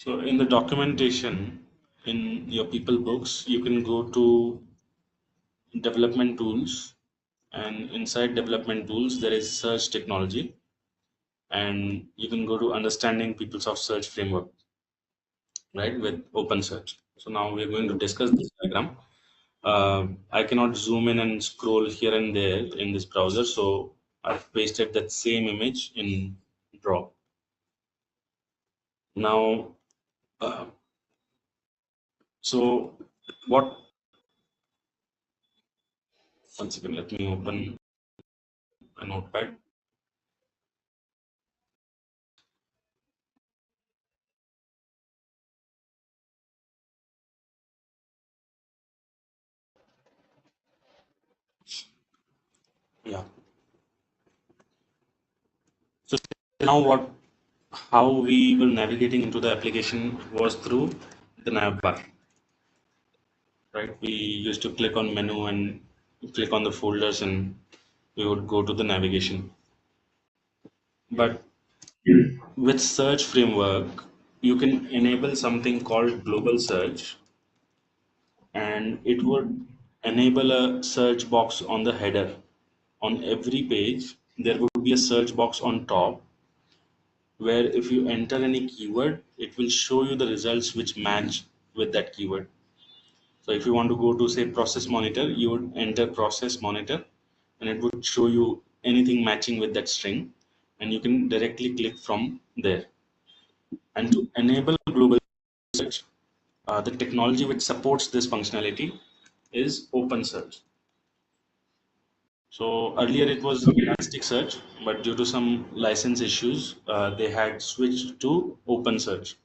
So in the documentation in your people books, you can go to development tools, and inside development tools there is search technology, and you can go to understanding PeopleSoft Search Framework, right, with OpenSearch. So now we are going to discuss this diagram. I cannot zoom in and scroll here and there in this browser, so I've pasted that same image in Draw. Now, uh, so what? One second, let me open a notepad. Yeah. So now what? How we were navigating into the application was through the nav bar, right? We used to click on menu and click on the folders, and we would go to the navigation. But with search framework, you can enable something called global search, and it would enable a search box on the header. On every page, there would be a search box on top where if you enter any keyword, it will show you the results which match with that keyword. So if you want to go to say process monitor, you would enter process monitor and it would show you anything matching with that string, and you can directly click from there. And to enable global search, the technology which supports this functionality is OpenSearch. So earlier it was Elasticsearch, but due to some license issues, they had switched to OpenSearch.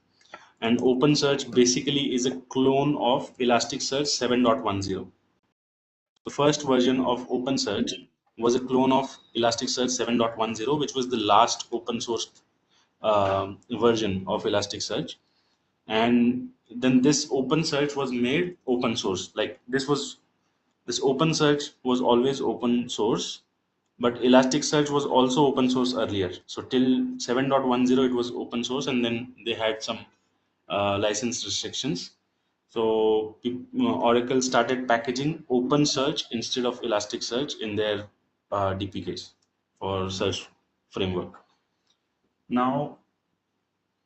And OpenSearch basically is a clone of Elasticsearch 7.10. The first version of OpenSearch was a clone of Elasticsearch 7.10, which was the last open source version of Elasticsearch. And then this OpenSearch was made open source. Like this OpenSearch was always open source, but Elasticsearch was also open source earlier. So till 7.10 it was open source, and then they had some license restrictions. So Oracle started packaging OpenSearch instead of Elasticsearch in their DPKs for search framework. Now,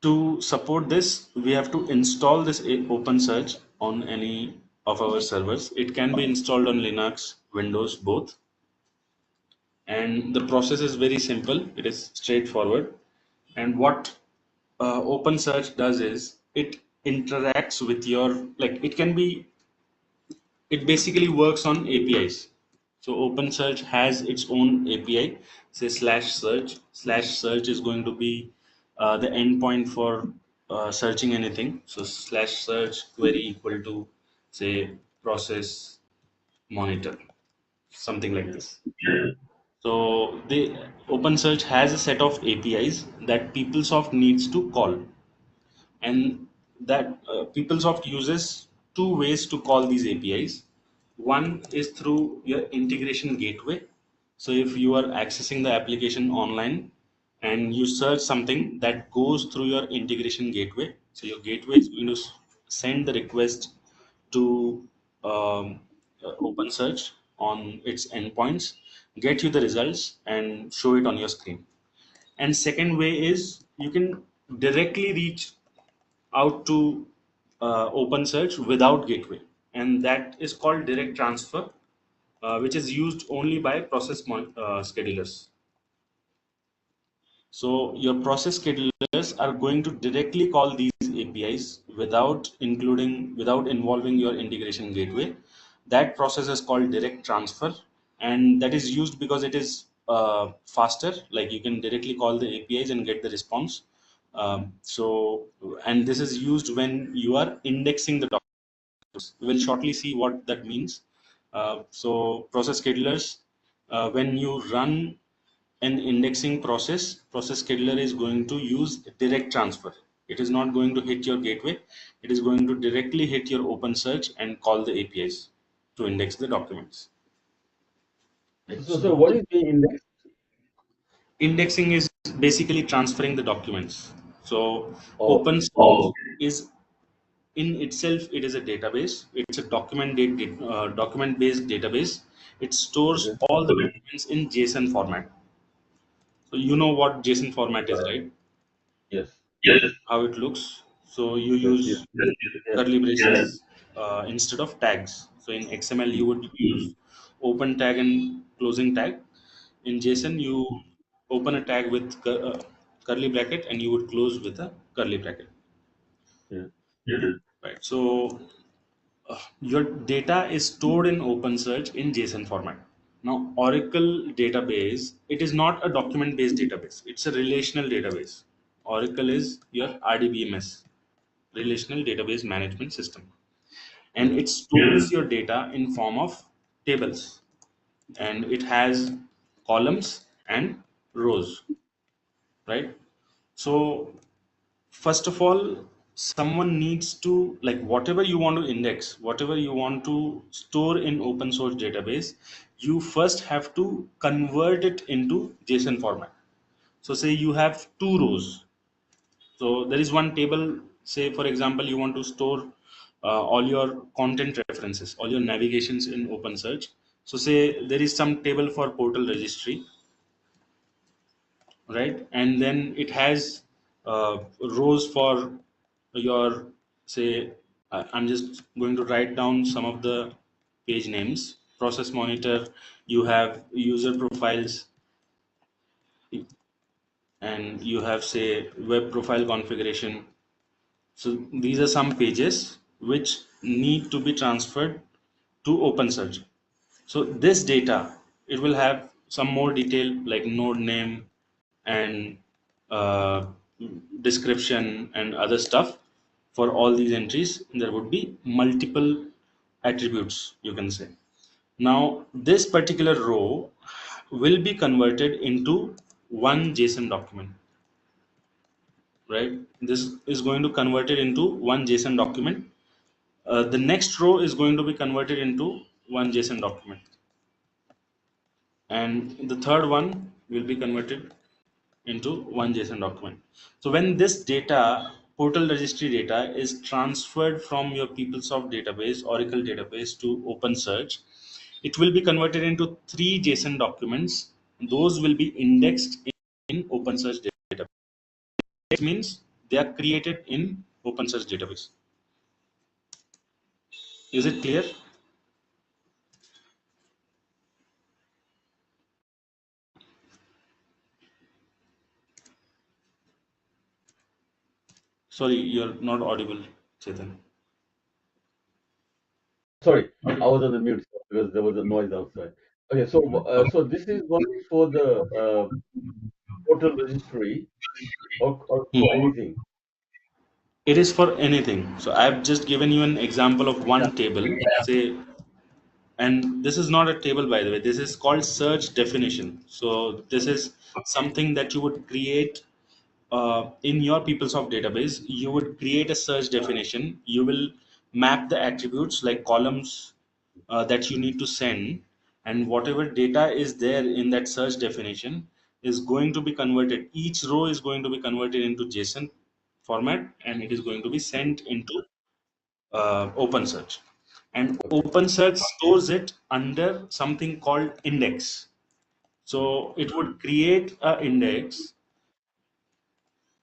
to support this, we have to install this OpenSearch on any of our servers. It can be installed on Linux, Windows, both. And the process is very simple. It is straightforward. And what OpenSearch does is it interacts with your, like, it can be, it basically works on APIs. So OpenSearch has its own API, say slash search. Slash search is going to be the endpoint for searching anything. So slash search query equal to say process monitor, something like this. So the OpenSearch has a set of APIs that PeopleSoft needs to call, and that PeopleSoft uses two ways to call these APIs. One is through your integration gateway. So if you are accessing the application online and you search something, that goes through your integration gateway. So your gateway is going to send the request to OpenSearch on its endpoints, get you the results, and show it on your screen. And second way is you can directly reach out to OpenSearch without gateway, and that is called direct transfer, which is used only by schedulers. So your process schedulers are going to directly call these APIs without involving your integration gateway. That process is called direct transfer, and that is used because it is faster. Like you can directly call the APIs and get the response. And this is used when you are indexing the documents. We'll shortly see what that means. So process schedulers, when you run an indexing process scheduler is going to use direct transfer. It is not going to hit your gateway. It is going to directly hit your OpenSearch and call the APIs to index the documents. So what is the index? Indexing is basically transferring the documents. So Oh, OpenSearch is in itself, it is a database. It's a document based database. It stores Okay. all the documents in JSON format. So you know what JSON format is, right? Yes. How it looks. So you Yes. Yes. use Yes. curly braces instead of tags. So in XML you would use open tag and closing tag. In JSON you open a tag with curly bracket and you would close with a curly bracket. Yeah. Right. So your data is stored in OpenSearch in JSON format. Now, Oracle database, it is not a document-based database. It's a relational database. Oracle is your RDBMS, Relational Database Management System, and Yeah. it stores your data in form of tables, and it has columns and rows, right? So first of all, someone needs to, like, whatever you want to index, whatever you want to store in open source database, you first have to convert it into JSON format. So say you have two rows. So there is one table. Say for example you want to store all your content references, all your navigations in OpenSearch. So say there is some table for portal registry, right? And then it has rows for your, say, I'm just going to write down some of the page names. Process monitor, you have user profiles, and you have, say, web profile configuration. So these are some pages which need to be transferred to OpenSearch. So this data, it will have some more detail like node name and uh, description and other stuff. For all these entries, there would be multiple attributes, you can say. Now, this particular row will be converted into one JSON document, right? This is going to convert it into one JSON document. The next row is going to be converted into one JSON document, and the third one will be converted into one JSON document. So when this data, portal registry data, is transferred from your PeopleSoft database, Oracle database to OpenSearch, it will be converted into three JSON documents. Those will be indexed in OpenSearch database. It means they are created in OpenSearch database. Is it clear? Sorry, you're not audible, Chetan. Sorry, I was on the mute because there was a noise outside. Okay, so so this is only for the portal registry or for Hmm. anything. It is for anything. So I've just given you an example of Yeah. one table. Say, and this is not a table, by the way. This is called search definition. So this is something that you would create in your PeopleSoft database. You would create a search definition. You will map the attributes like columns that you need to send, and whatever data is there in that search definition is going to be converted. Each row is going to be converted into JSON format, and it is going to be sent into OpenSearch. And Okay. OpenSearch stores it under something called index. So it would create an index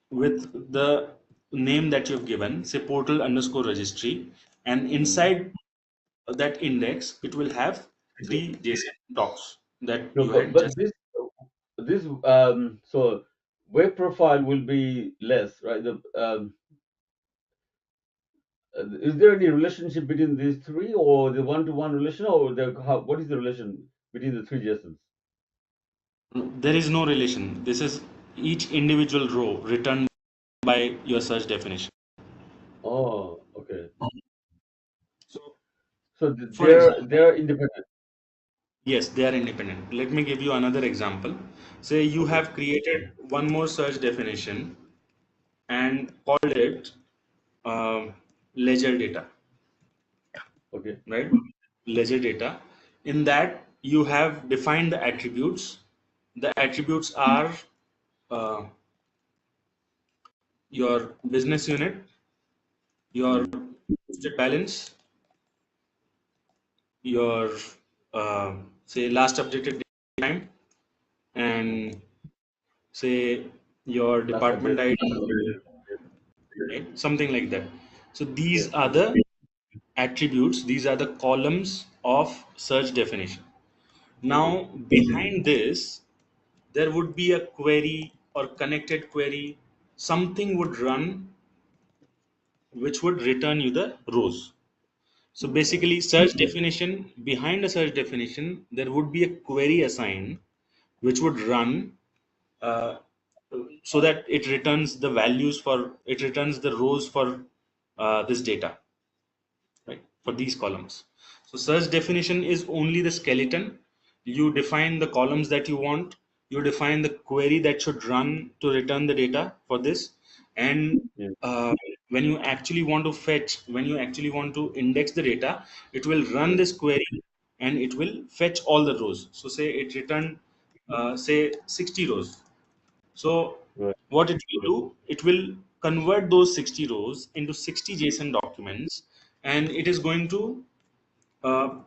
with the name that you've given, say portal underscore registry, and Mm. inside that index, it will have three JSON docs that No, you had but just. this so web profile will be less, right? Is there any relationship between these three, or the one-to-one relation, or what is the relation between the three JSONs? There is no relation. This is each individual row returned by your search definition. Oh, okay. So, So for example, they're independent. yes, they are independent. Let me give you another example. Say you Okay. have created one more search definition and called it um, ledger data, Okay. right? Ledger data. In that, you have defined the attributes. The attributes are uh, your business unit, your Mm. listed balance, your say last updated time, and say your Last department update. ID, Okay. right? Something like that. So Yes. these are the attributes, these are the columns of search definition. Okay. Now, behind this, there would be a query or connected query. Something would run which would return you the rows. So Right. basically, search definition, behind a search definition, there would be a query assigned which would run uh, so that it returns the rows for this data, right, for these columns. So search definition is only the skeleton. You define the columns that you want, you define the query that should run to return the data for this, and Yeah. when you actually want to fetch, when you actually want to index the data, it will run Yeah. this query and it will fetch all the rows. So say it returned say 60 rows. So Right. what it will do, it will convert those 60 rows into 60 JSON documents, and it is going to uh,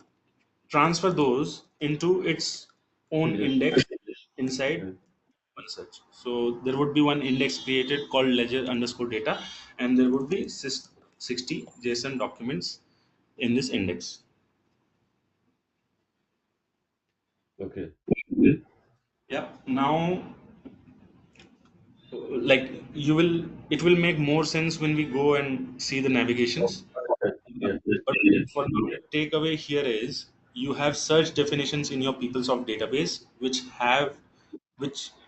transfer those into its own Yes. index inside Yeah. OneSearch. So there would be one index created called ledger underscore data, and there would be 60 JSON documents in this index. Okay. Yeah. Now, like you will, it will make more sense when we go and see the navigations. Okay. Yeah. But for now, the takeaway here is you have search definitions in your PeopleSoft database, which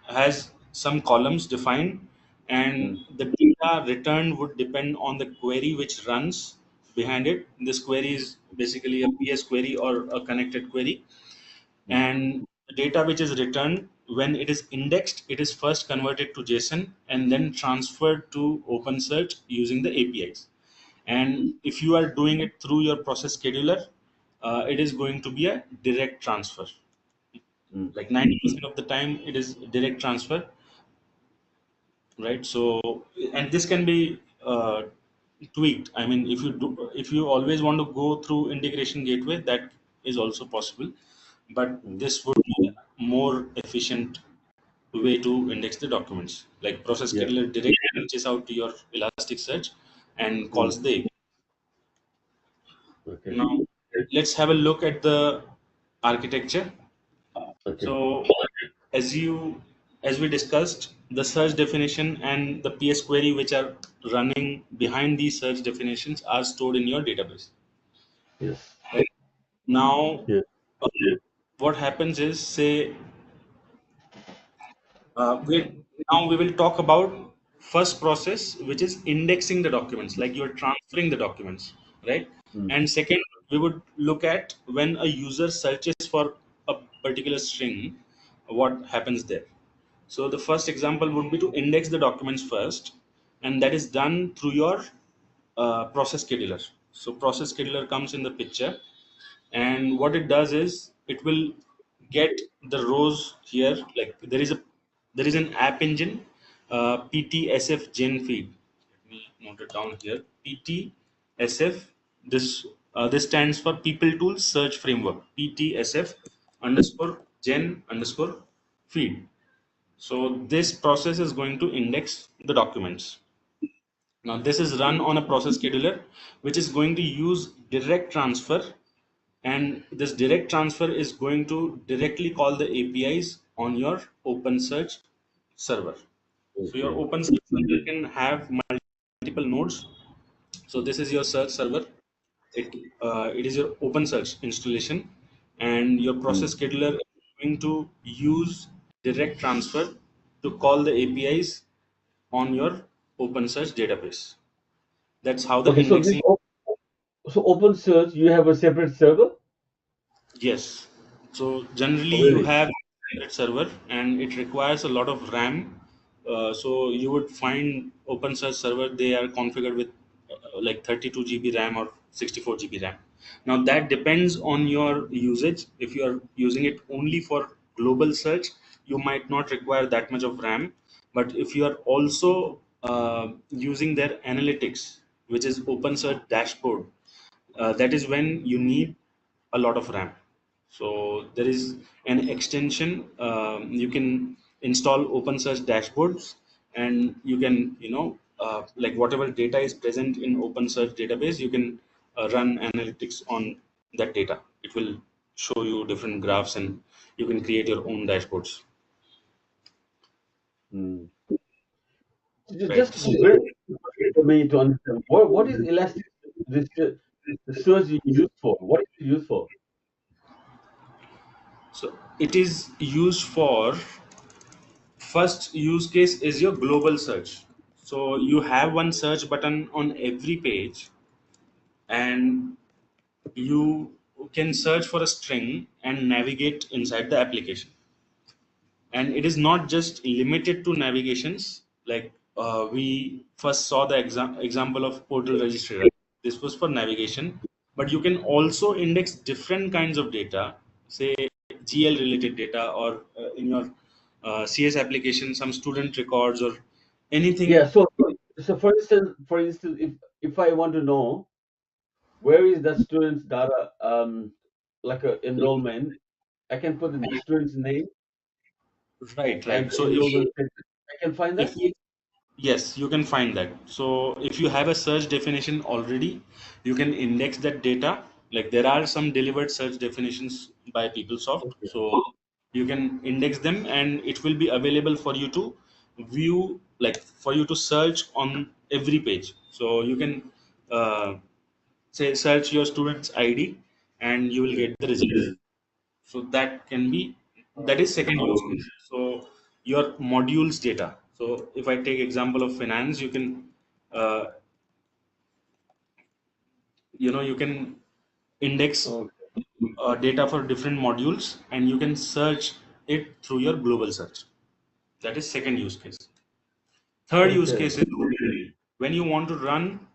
has some columns defined, and Mm. the data returned would depend on the query which runs behind it. This query is basically a PS query or a connected query, Mm. and the data which is returned, when it is indexed, it is first converted to JSON and then transferred to OpenSearch using the APIs. And if you are doing it through your process scheduler, it is going to be a direct transfer. Mm. Like 90% of the time, it is direct transfer, right? So, and this can be tweaked. I mean, if you always want to go through integration gateway, that is also possible, but Mm. this would be a more efficient way to index the documents. Like process Yeah. scheduler directly reaches out to your Elasticsearch and Mm. calls the API. Okay. Now, let's have a look at the architecture. Okay. So, as you as we discussed, the search definition and the PS query which are running behind these search definitions are stored in your database. Yes. Right? Now, Yeah. uh, what happens is, say, now we will talk about first process, which is indexing the documents, like you're transferring the documents, right? Mm. And second, we would look at when a user searches for a particular string, what happens there. So the first example would be to index the documents first, and that is done through your process scheduler. So process scheduler comes in the picture, and what it does is it will get the rows here. Like there is an app engine, PTSF gen feed. Let me note it down here. PTSF. This stands for People Tools Search Framework. PTSF underscore gen underscore feed. So this process is going to index the documents. Now this is run on a process scheduler, which is going to use direct transfer, and this direct transfer is going to directly call the APIs on your OpenSearch server. So your Okay. OpenSearch server can have multiple nodes. So this is your search server. It is your OpenSearch installation, and your Mm. process scheduler is going to use direct transfer to call the APIs on your OpenSearch database. That's how the Okay. So indexing. so OpenSearch, you have a separate server? Yes. So generally Oh, you really? have a server and it requires a lot of RAM. So you would find OpenSearch server, they are configured with like 32 GB RAM or 64 GB RAM. Now that depends on your usage. If you are using it only for global search, you might not require that much of RAM. But if you are also using their analytics, which is OpenSearch dashboard, that is when you need a lot of RAM. So there is an extension. You can install OpenSearch dashboards, and you can, like whatever data is present in OpenSearch database, you can run analytics on that data. It will show you different graphs, and you can create your own dashboards. Hmm. Right. Just very for me to understand, what is elastic, this the search you use for? What is it used for? So it is used for, first use case is your global search. So you have one search button on every page, and you can search for a string and navigate inside the application. And it is not just limited to navigations. Like we first saw the example of portal registry, right? This was for navigation, but you can also index different kinds of data, say GL related data, or in your CS application some student records or Yeah, anything. so for instance, if I want to know where is that student's data, like a enrollment, I can put the student's name Right, and right. the So enrollment status. I can find if that. we yes, you can find that. So if you have a search definition already, you can index that data. Like there are some delivered search definitions by PeopleSoft. Okay. So you can index them, and it will be available for you to view, like for you to search on every page. So you can uh, say search your student's ID, and you will Yeah. get the results. So that can be, that is second use case. So your modules data. So if I take example of finance, you can uh, you can index Okay. data for different modules, and you can search it through your global search. That is second use case. Third use Okay. case is when you want to run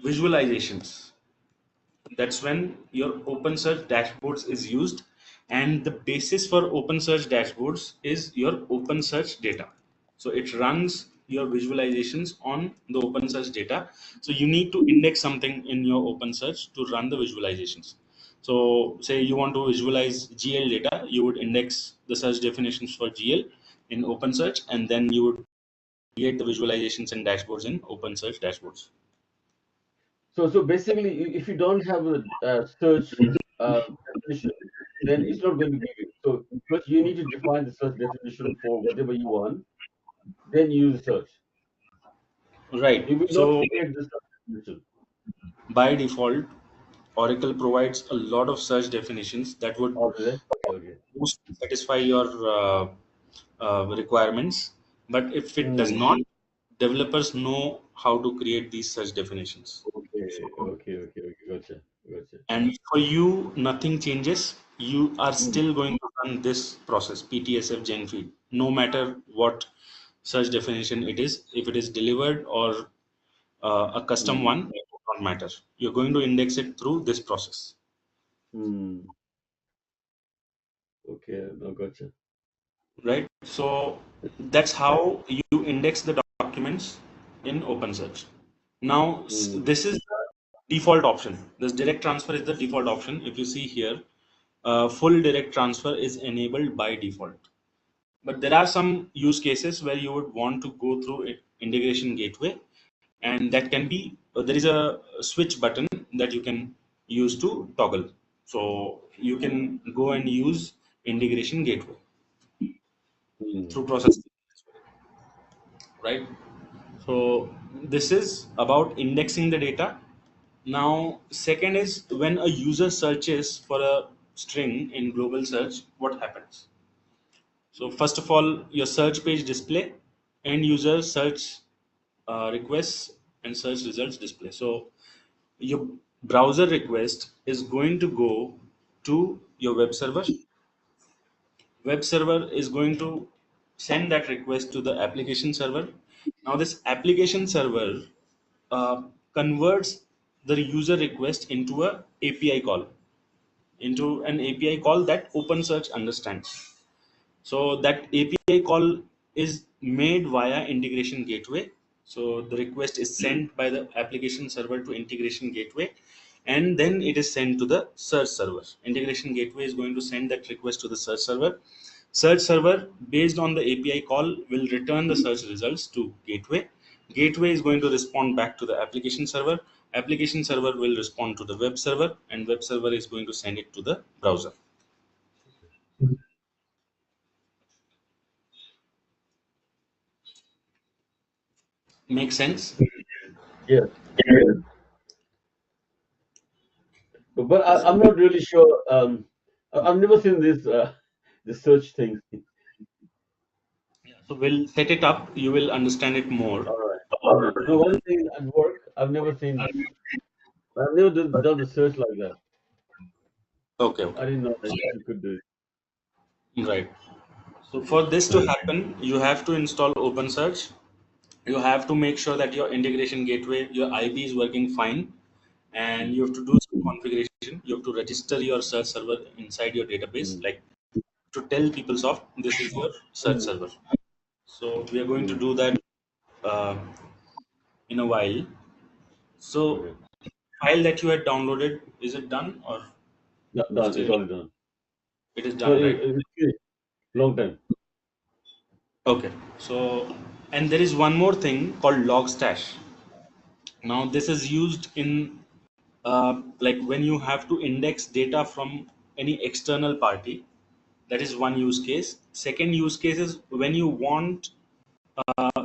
visualizations. That's when your OpenSearch dashboards is used, and the basis for OpenSearch dashboards is your OpenSearch data. So it runs your visualizations on the OpenSearch data. So you need to index something in your OpenSearch to run the visualizations. So say you want to visualize GL data, you would index the search definitions for GL in OpenSearch, and then you would create the visualizations and dashboards in OpenSearch dashboards. So basically, if you don't have a search definition, then it's not going to give you. So first you need to define the search definition for whatever you want, then use search. Right. It will not So create the search definition. by default, Oracle provides a lot of search definitions that would Oh, do they? Okay. most satisfy your requirements. But if it does Hmm. not, developers know how to create these search definitions. Okay. So, Okay. Okay. Okay. Gotcha. Gotcha. and for you, nothing changes. You are Hmm. still going to run this process, PTSF gen feed, no matter what search definition it is. If it is delivered or a custom Hmm. one, it will not matter. You're going to index it through this process. Hmm. Okay. No, gotcha. Right? So that's how you index the documents in OpenSearch. Now, Hmm. this is the default option. This direct transfer is the default option. If you see here, full direct transfer is enabled by default. But there are some use cases where you would want to go through integration gateway, and that can be there is a switch button that you can use to toggle. So you can go and use integration gateway Hmm. through process, right? So this is about indexing the data. Now, second is when a user searches for a string in global search, what happens? So first of all, your search page display, end user search requests, and search results display. So your browser request is going to go to your web server. Web server is going to send that request to the application server. Now this application server uh, converts the user request into a API call, into an API call that OpenSearch understands. So that API call is made via integration gateway. So the request is sent by the application server to integration gateway, and then it is sent to the search server. Integration gateway is going to send that request to the search server. Search server, based on the API call, will return the search results to gateway. Gateway is going to respond back to the application server. Application server will respond to the web server, and web server is going to send it to the browser. Make sense? Yes. But I'm not really sure. I've never seen this the search thing. So we'll set it up. You will understand it more. All right. No, one thing at work, I've never done the search like that. Okay, I okay. didn't know that you could do it. Right. So for this to happen, you have to install OpenSearch. You have to make sure that your integration gateway, your IP is working fine, and Mm, you have to do some configuration. You have to register your search server inside your database, mm, like to tell PeopleSoft this is your search mm, server. So we are going to mm. do that uh, in a while. So Okay. file that you had downloaded, is it done or Done. It's still? already done. It is No, done, right? it's finished. Long time. Okay. So, and there is one more thing called Logstash. Now, this is used in like when you have to index data from any external party. That is one use case. Second use case is when you want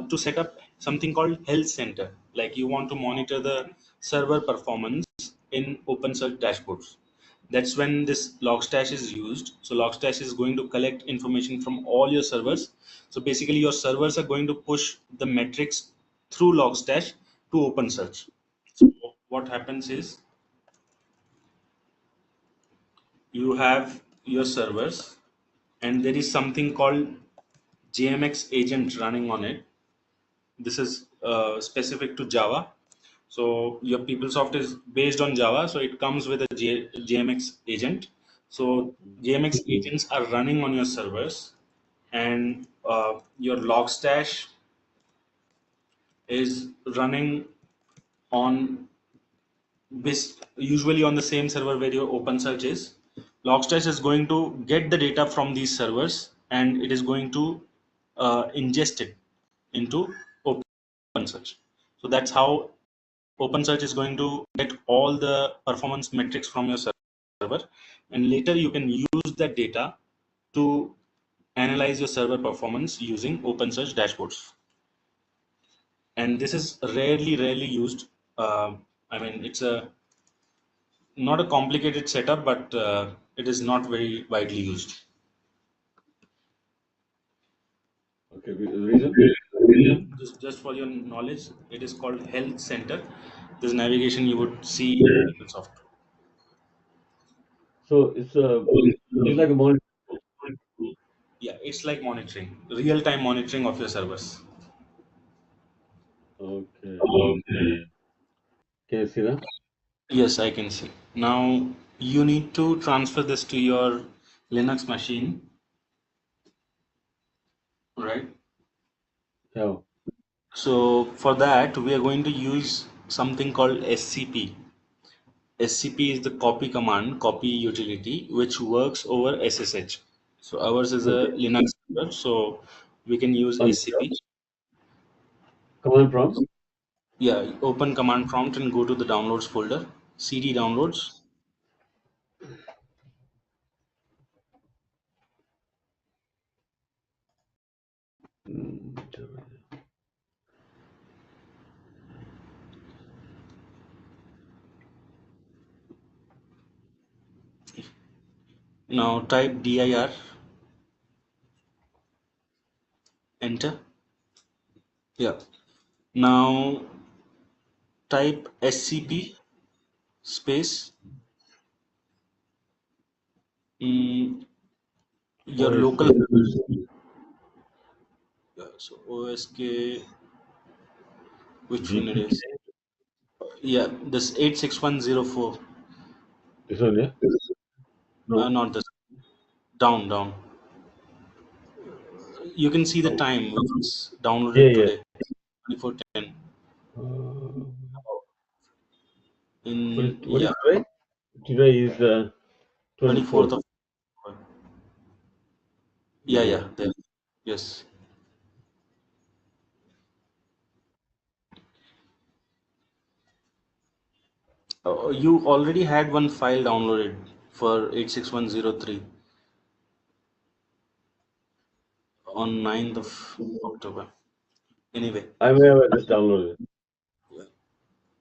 to set up something called health center, like you want to monitor the server performance in OpenSearch dashboards. That's when this Logstash is used. So Logstash is going to collect information from all your servers. So basically your servers are going to push the metrics through Logstash to OpenSearch. So what happens is you have your servers, and there is something called JMX agent running on it. This is specific to Java. So your PeopleSoft is based on Java, so it comes with a JMX agent. So JMX agents are running on your servers, and your Logstash is running on usually on the same server where your OpenSearch is. Logstash is going to get the data from these servers, and it is going to ingest it into OpenSearch. So that's how OpenSearch is going to get all the performance metrics from your server, and later you can use that data to analyze your server performance using OpenSearch dashboards. And this is rarely used. I mean, it's a not a complicated setup, but it is not very widely used. Okay. The reason? Just for your knowledge, it is called Health Center. This navigation you would see in PeopleSoft. So it's like a monitor. Yeah, it's like monitoring, real-time monitoring of your servers. Okay. Can you see that? Yes, I can see. Now you need to transfer this to your Linux machine, right? How? So for that, we are going to use something called SCP. SCP is the copy command, copy utility, which works over SSH. So ours is a Okay. Linux server, so we can use Understood. SCP. Command prompt. Yeah, open command prompt and go to the downloads folder, CD downloads. Mm, Now type dir, enter. Yeah. Now type scp space mm, your local. OSK. Yeah, so osk, which one it GP. is? Yeah, this 86104. This one, yeah? No. Not this. Down. You can see the Oh. time which is Yeah, downloaded yeah. today. 2410. Uh, In, what is yeah, today? Today is 24th 24th. of October. Yeah, Yeah. yeah, there. Yes. You already had one file downloaded for 86103 on 9th of October. Anyway, I may have just downloaded it.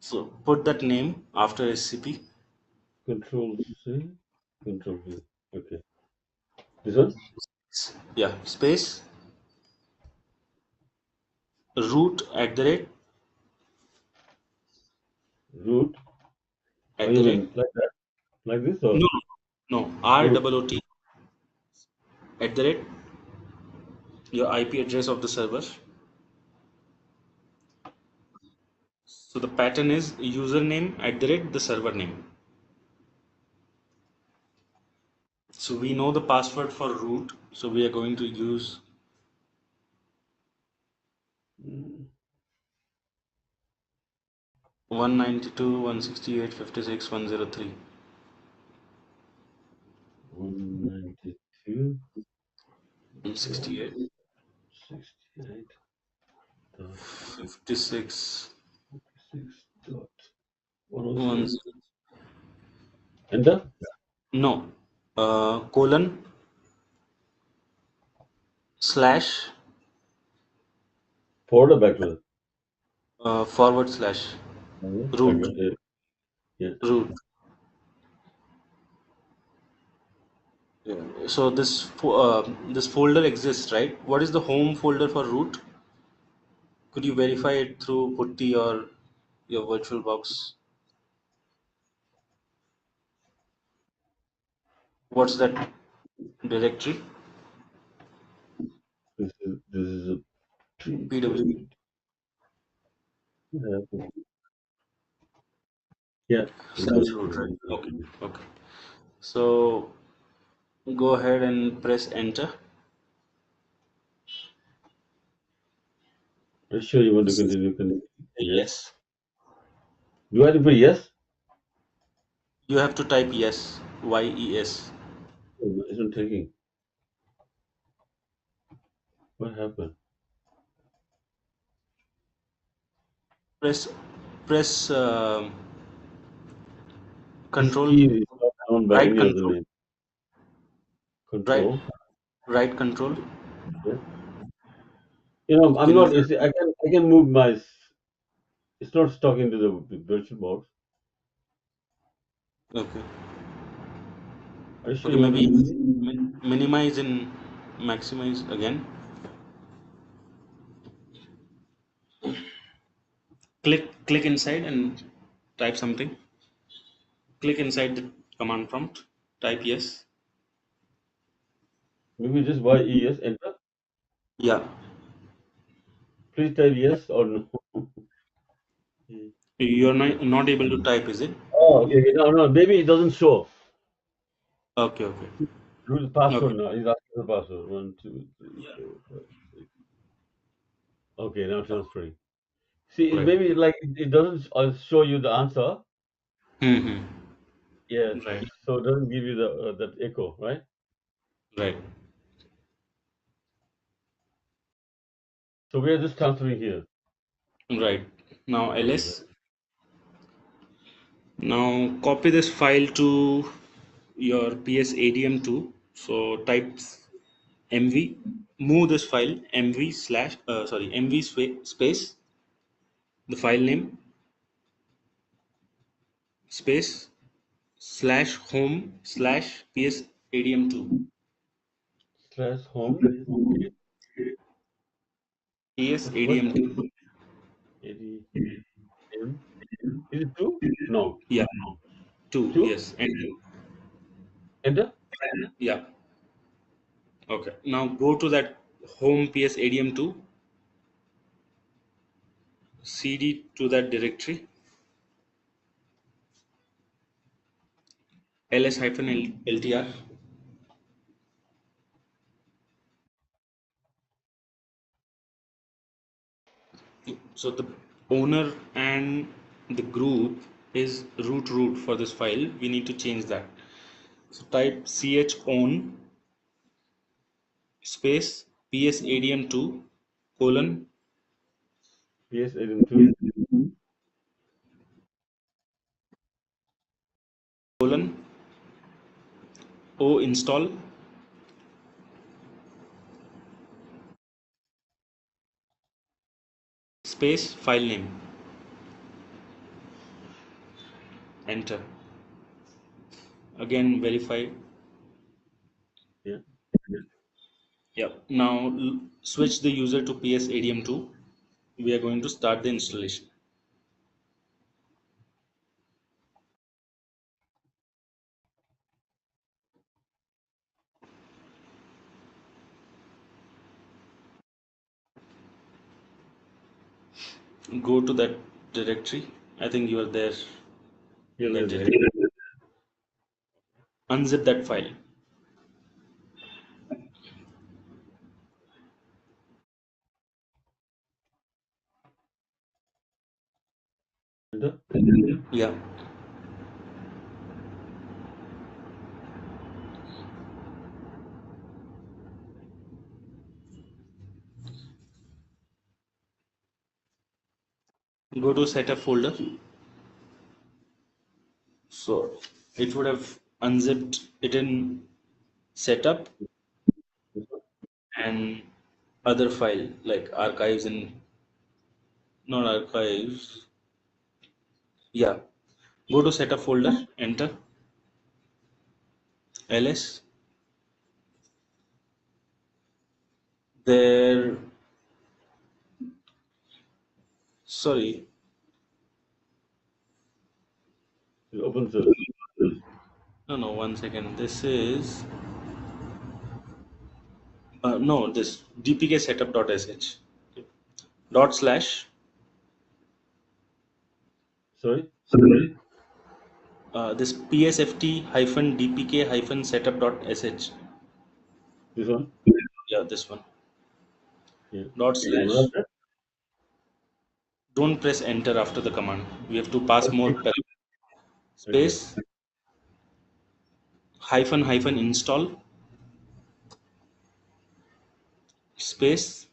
so put that name after SCP. Control C, Control V. Okay. This one? Yeah, space root Root. Oh, at you the rate mean like that? Like this or no no R root? double O T at the rate your IP address of the server. So the pattern is username at the rate the server name. So we know the password for root. So we are going to use Mm, 192.168.56.103. 192 dot 168 68 dot 56 6 dot 103. 1 Enter. no colon slash Forward or backward? forward slash root Backward. Yeah. Yeah. root. Yeah. So this folder exists, right? What is the home folder for root? Could you verify it through putty or your virtual box? What's that directory? This is a P. PW. Yeah. Yeah. Slash root, right? Okay. Okay. So go ahead and press enter. Are you sure you want to continue? Yes. Yes. Do I have to put yes? You have to type yes. YES. Oh, it's not taking. What happened? Press press This control key is not known by right any other control name. right Control. right control Yeah. You know, I'm in not. You see, I can move my. It's not stuck into the virtual box. okay. Are you sure Okay, you want to maybe continue? minimize and maximize again. Click inside and type something. Click inside the command prompt. Type yes. Maybe just yes, enter. Yeah. Please type yes or no. You're not able to type, is it? Oh, okay. No, no. Maybe it doesn't show. Okay, okay. Do the password Okay. now. He's asking the password. 1, 2, 3, Yeah. 4, 5, 6. Okay, now transferring. See, Right. maybe like it doesn't show you the answer. Hmm. Yes. Right. So it doesn't give you the that echo, right? Right. So we are just transferring here. Right. Now Okay. ls. Now copy this file to your PSADM2. So type mv, move this file mv slash mv space the file name space slash home slash PSADM2 Slash home. Okay. What? PSADM2. 80 M. Is it two? No. Yeah, two. Two? Yes, and Enter. yeah. Okay. Now go to that home PSADM2, cd to that directory ls-ltr. So the owner and the group is root for this file. We need to change that. So type chown space psadm2 colon PS 8 colon o install space file name. Enter. Again verify. Yeah. Yeah. Now switch the user to psadm2. We are going to start the installation. Go to that directory. I think you are there in Here that it is. directory. Unzip that file. Enter. Yeah. Go to setup folder. So it would have unzipped it in setup and other file like archives and not archives. Yeah. Go to setup folder, enter ls. There, sorry, Open source. no, 1 second. This is, no, this dpk setup.sh dot slash, Sorry. this psft hyphen dpk hyphen setup.sh. This one. Yeah, this one. Yeah. Dot Run slash. that. Don't press enter after the command. We have to pass more Okay. Okay. space hyphen install space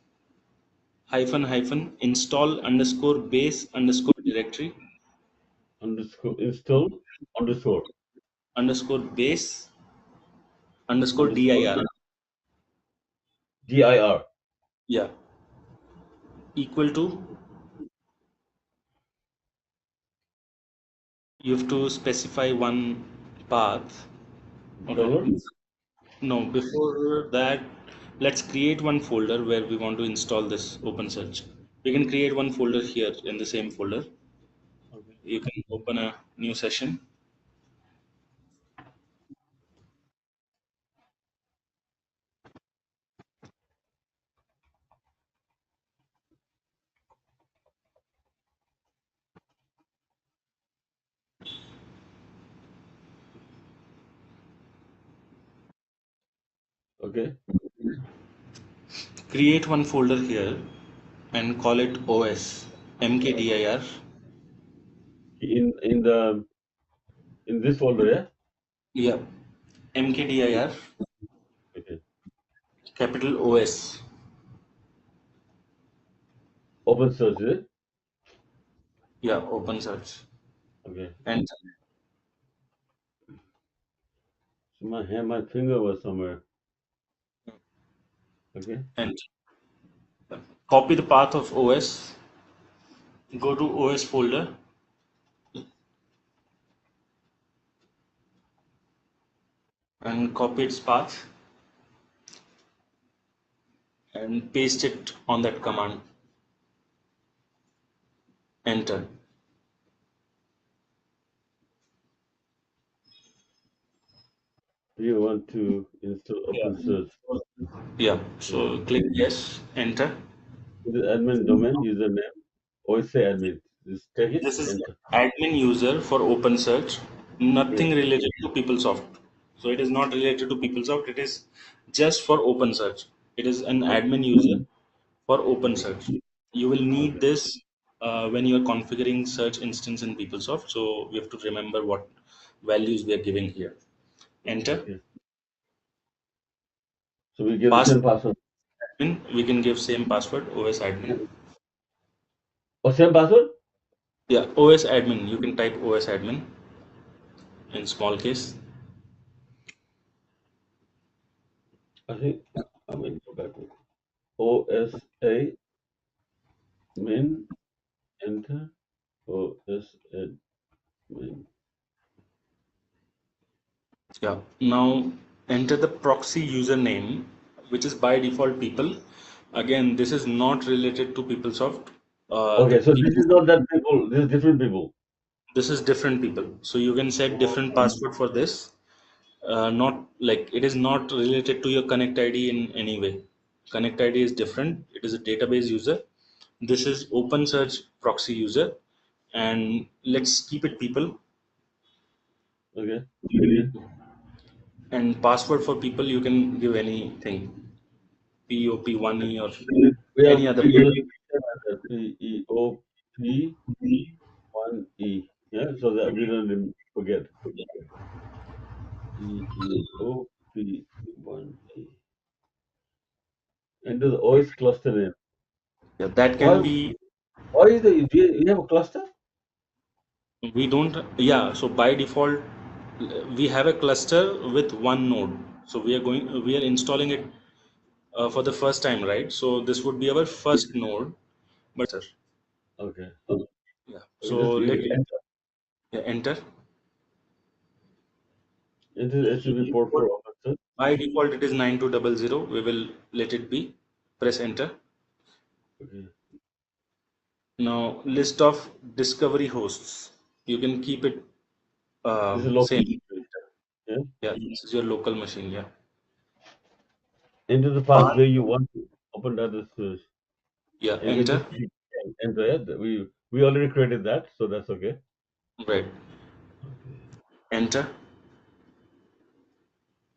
hyphen install underscore base underscore directory Underscore install underscore underscore base underscore underscore dir. dir. Yeah, equal to, you have to specify one path. Okay. Dollar. No, before that, let's create one folder where we want to install this OpenSearch. We can create one folder here in the same folder. Okay. You can open a new session. Okay. Create one folder here and call it OS mkdir. In this folder, yeah. Yeah, mkdir Okay. capital OS. Open source, is it? Yeah, OpenSearch. Okay. And So my finger was somewhere. Okay. and copy the path of OS. Go to OS folder and copy its path and paste it on that command. Enter. You want to install open Yeah. source. Yeah. Yeah. So click yes. Enter. Is it admin domain username? Always say admin. Just take it. This is Enter. admin user for OpenSearch. Yeah. Nothing related to PeopleSoft. So it is not related to PeopleSoft. It is just for OpenSearch. It is an Okay. admin user for OpenSearch. You will need Okay. this when you are configuring search instance in PeopleSoft. So we have to remember what values we are giving here. Enter. Okay. So we give the Password same password. admin, we can give same password, OS admin. Oh, same password? Yeah, OS admin. You can type OS admin in small case. I think I mean go backward. OSA min enter OS admin. Yeah. Now enter the proxy username, which is by default people. Again, this is not related to PeopleSoft. The Okay, so this people, is not that people. This is different people. this is different people. So you can set different Okay. password for this. Not like it is not related to your Connect ID in any way. Connect ID is different. It is a database user. This is OpenSearch proxy user, and let's keep it people. Okay. And password for people you can give anything, POP1E or We have any other. we will PEOP1E. Yeah, so that we don't forget. PEOP1E. Enter the OS cluster name. Yeah, that can Why be. why is the we have a cluster? We don't. Yeah, so by default we have a cluster with one node. So we are installing it for the first time, right? So this would be our first node, but sir, Okay. yeah. Okay, So just you let, enter. yeah, enter. Enter the HTTP port for OpenSearch. By default it is 9200. We will let it be. Press enter. Okay. Now list of discovery hosts. You can keep it This is local. same. Yeah. Yeah, this is your local machine. Yeah. Enter the path Path. where you want to open data search. Yeah, And enter. just enter it. We already created that, so that's okay. Right. Okay. Enter.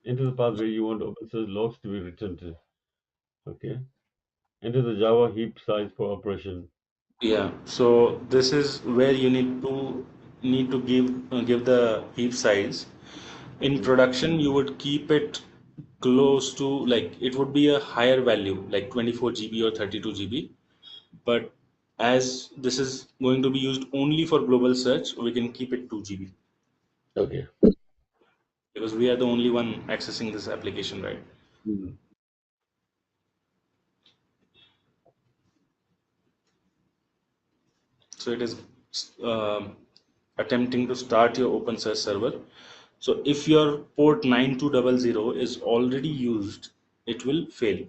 Enter the path where you want OpenSearch logs to be returned to. Okay. Enter the Java heap size for operation. Yeah. So this is where you need to give the heap size. In Okay. production, you would keep it close to, like, it would be a higher value, like 24 GB or 32 GB. But as this is going to be used only for global search, we can keep it 2 GB Okay. because we are the only one accessing this application, right? Mhm. So it is um attempting to start your OpenSearch server. So if your port 9200 is already used, it will fail.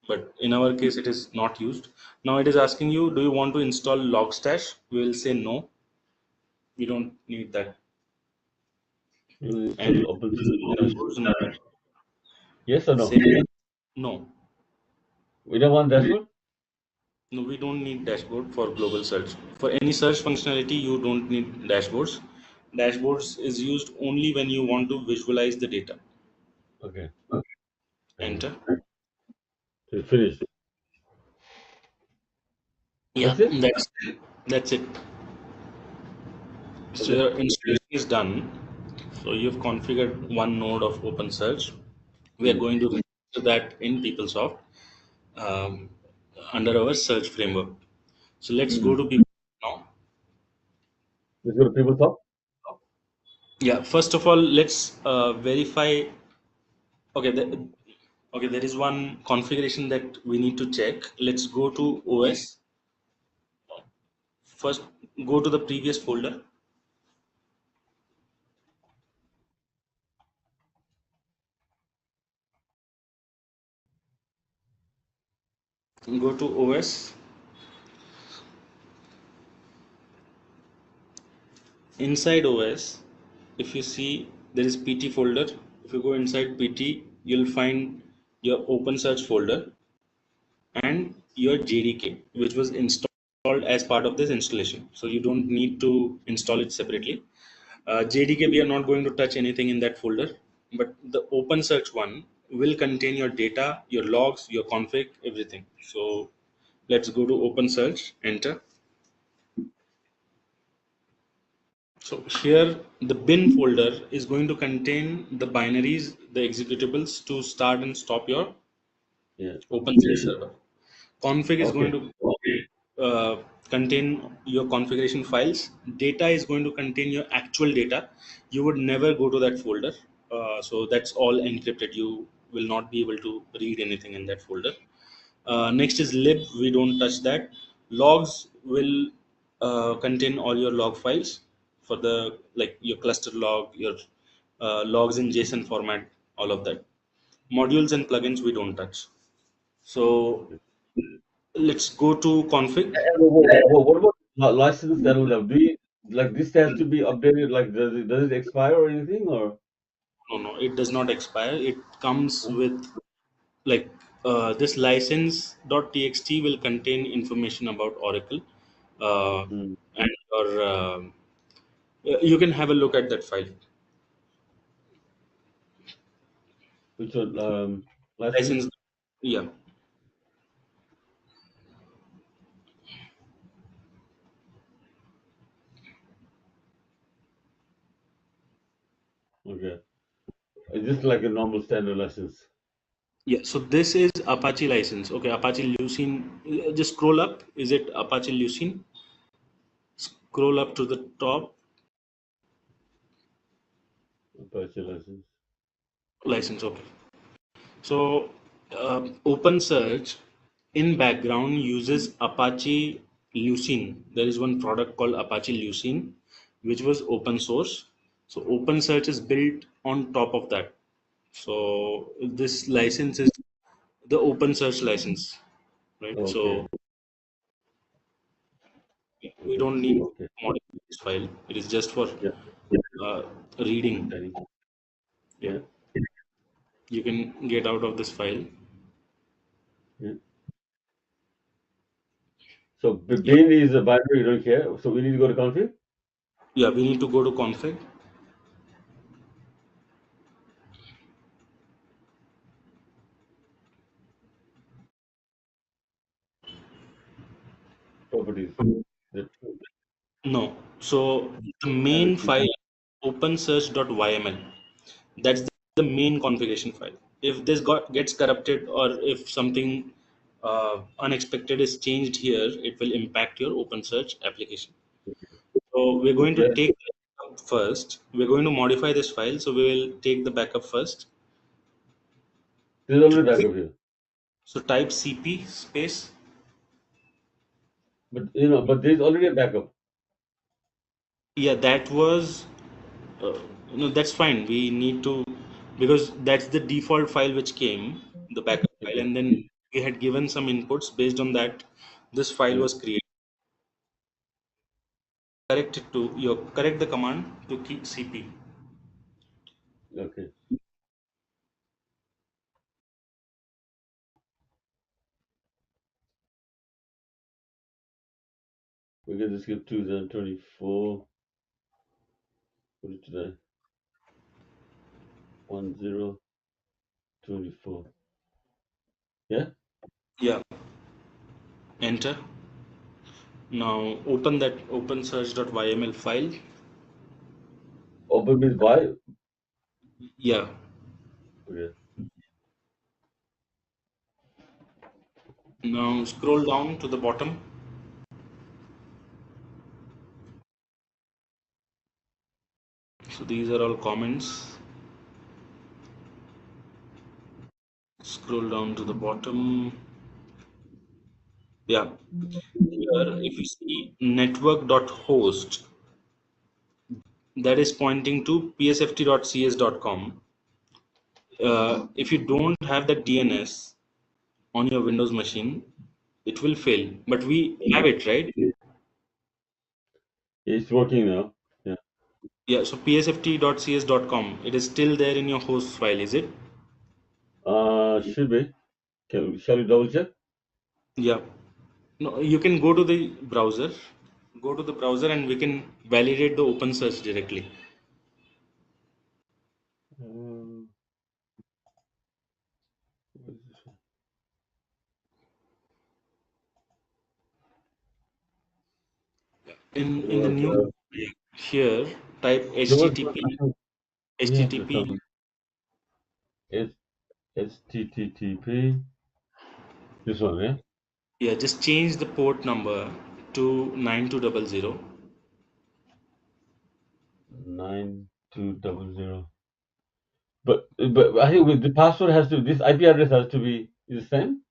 But in our case, it is not used. Now it is asking you, do you want to install Logstash? We will say no, we don't need that. You will And install OpenSearch dashboard. Yes or no? same, no, We don't want dashboard? no, we don't need dashboard for global search. For any search functionality, you don't need dashboards. Dashboards is used only when you want to visualize the data. Okay. And Enter. so finished. Yeah, That's it? that's it. So Okay. your installation is done. So you've configured one node of OpenSearch. We are Mm. going to register that in PeopleSoft um, under our search framework. So let's go Mm. to people now. Let's go to PeopleSoft. Yeah, first of all, let's verify. Okay, okay, there is one configuration that we need to check. Let's go to OS. First, go to the previous folder. Go to OS. Inside OS, if you see there is PT folder. If you go inside PT, you'll find your OpenSearch folder and your JDK, which was installed as part of this installation. So you don't need to install it separately. JDK, we are not going to touch anything in that folder, but the OpenSearch one will contain your data, your logs, your config, everything. So Let's go to OpenSearch, enter. So here the bin folder is going to contain the binaries, the executables to start and stop your Yeah. OpenSearch server. Config is going Okay. to contain your configuration files. Data is going to contain your actual data. You would never go to that folder. So that's all encrypted. You will not be able to read anything in that folder. Next is lib. We don't touch that. Logs will contain all your log files for the like your cluster log, your logs in JSON format, all of that. Modules and plugins we don't touch. So let's go to config. And what about license that will have? Do you like this has to be updated? Like, does it expire or anything or? No, no, it does not expire. It comes Huh? with like this license.txt will contain information about Oracle, Mm. and or you can have a look at that file. Which one? License. License, yeah, Okay. It's just like a normal standard license. yeah. So this is Apache license. Okay, Apache Lucene. Just scroll up. Is it Apache Lucene? Scroll up to the top. Apache license. License. Okay. So, OpenSearch in background uses Apache Lucene. There is one product called Apache Lucene, which was open source. So, OpenSearch is built on top of that. So, this license is the OpenSearch license, right? Okay. So, we Okay. don't need to Okay. modify this file. It is just for Yeah. uh, reading. Understanding. Yeah, Yeah. you can get out of this file. Yeah. So Yeah, bin is a binary. You don't care. So we need to go to config. yeah. We need to go to config. Properties. The two No. So the binary main two. file opensearch.yml. That's the main configuration file. If this gets corrupted or if something unexpected is changed here, it will impact your OpenSearch application. So we're going to Yeah. take the backup first. We're going to modify this file. So we will take the backup first. There's already backup here. So type cp space. But but there's already a backup. Yeah, that was uh, no, that's fine. We need to because that's the default file which came, the backup file, Okay. and then we had given some inputs based on that. This file Yeah. was created. Correct it to you correct the command to keep cp. Okay. We can just skip 2024. What is today? 1024. Yeah. Yeah, enter. Now open that opensearch.yml file. Open means why? Yeah. Okay. Now scroll down to the bottom. So these are all comments. Scroll down to the bottom. Yeah. Here, if you see network.host, that is pointing to psft.cs.com. If you don't have the DNS on your Windows machine, it will fail. But we have it, right? It's working now. Yeah. Yeah, so psft.cs.com, it is still there in your host file, is it? Should be. Shall we double check? Yeah. No, you can go to the browser, go to the browser, and we can validate the open search directly. Uh, what is this one? In the What? new here, type There was HTTP. yeah, HTTP. some it's HTTP. This one, yeah, Yeah, just change the port number to 9200. 9200. But I think with the password has to this IP address has to be the same.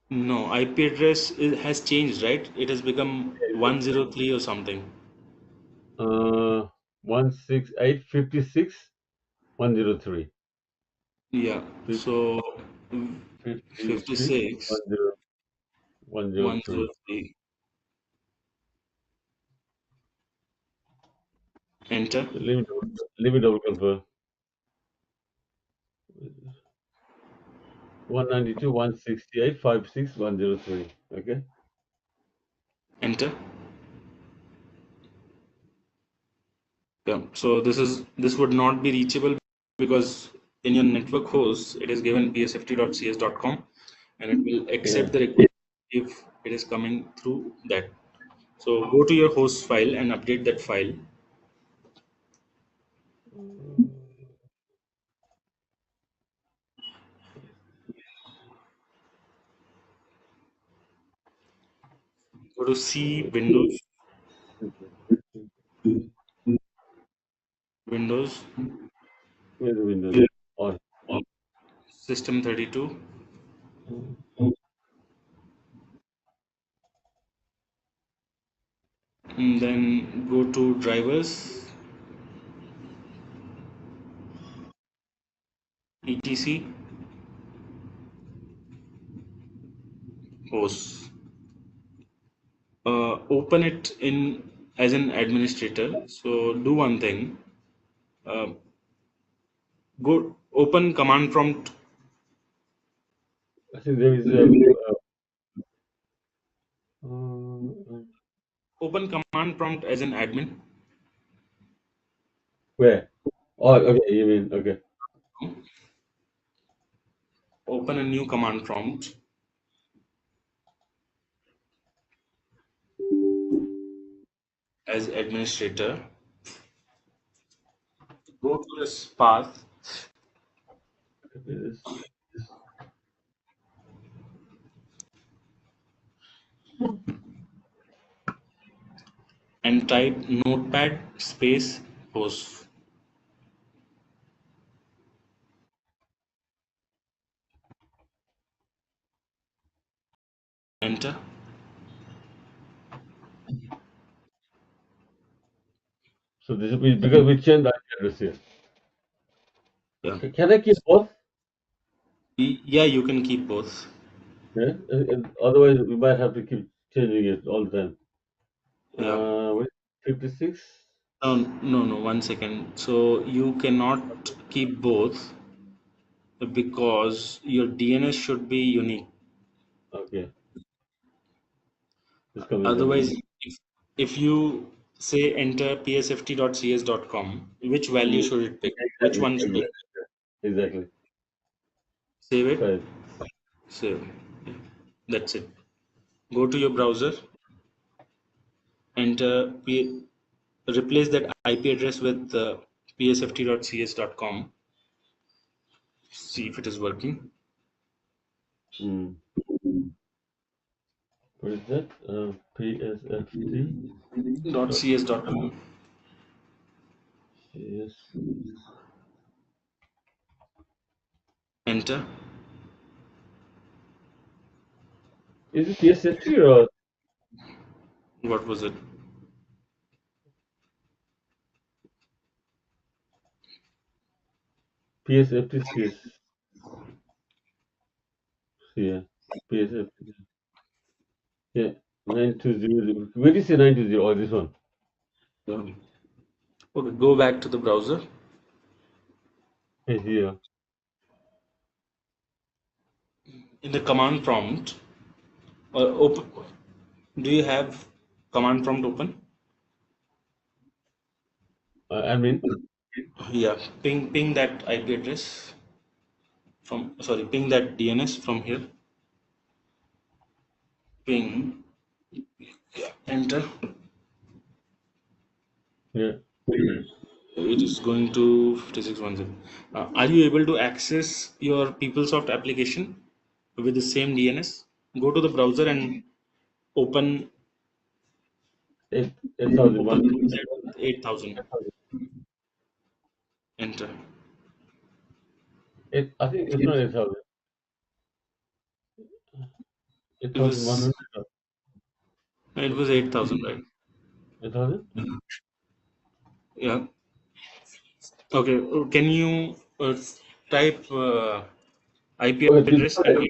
No, IP address has changed, right? It has become 103 or something. 168.56.103. Yeah, so 56 56 103. 103. Enter. Let me double confirm. 192 168 56103. Okay. Enter. Yeah, so this would not be reachable because in your network host it is given psft.cs.com and it will Yeah. accept the request if it is coming through that. So go to your host file and update that file. Go to C Windows, Windows, Where's the Windows? On. System 32, and then go to drivers, etc, hosts. Open it in as an administrator. So do one thing. Uh, Go open command prompt. I think there is a uh, Open command prompt as an admin. where? Oh, okay. You mean okay? Open a new command prompt as administrator. Go to this path Yes. and type notepad space host. Enter. So this is because we changed the IP address here. Yeah. Can I keep both? Yeah, you can keep both. Yeah. Otherwise, we might have to keep changing it all the time. Yeah. 56. No, no, no. 1 second. So you cannot keep both because your DNS should be unique. Okay. It's coming then. Otherwise, if you say enter psft.cs.com, which value should it pick? Which Exactly. one should it Exactly. Exactly. save it? Right. Save. Yeah. That's it. Go to your browser, enter replace that IP address with psft.cs.com. See if it is working. Mm. What is that? PSFT. Dot .cs.com. CS. Enter. Is it PSFT or What was it? PSFT CS? Yeah. PSFT. Yeah. 9200. Where do you say 920? Oh, this one. Um, Okay, go back to the browser. Hey, here. In the command prompt, open. Do you have command prompt open? Admin. Yeah, ping that IP address from sorry, ping that DNS from here. Ping. Yeah, enter. Yeah. It is going to 5610. Are you able to access your PeopleSoft application with the same DNS? Go to the browser and open Eight thousand open one. the website with 8000. Enter. I think it's not 8,000. Eight It thousand one was hundred. it was 8000, right? 8,000. Yeah. Okay. Can you type IP Okay. address and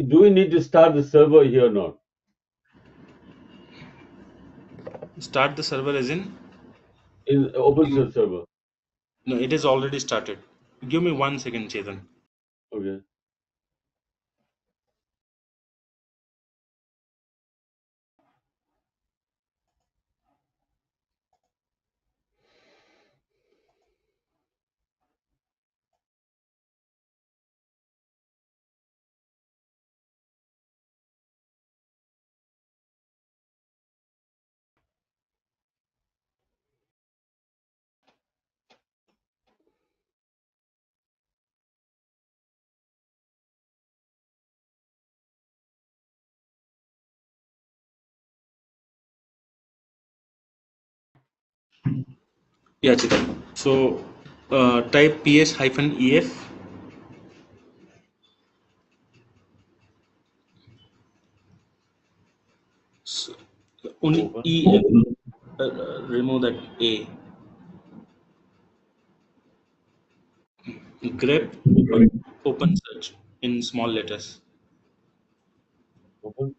Do we need to start the server here or not? start the server as in? In OpenSearch server. No, it is already started. Give me 1 second, Chetan. Okay. Yeah, Chetan. So type ps-ef. So, only Open. ef. Remove that a. Grep open search in small letters. Open.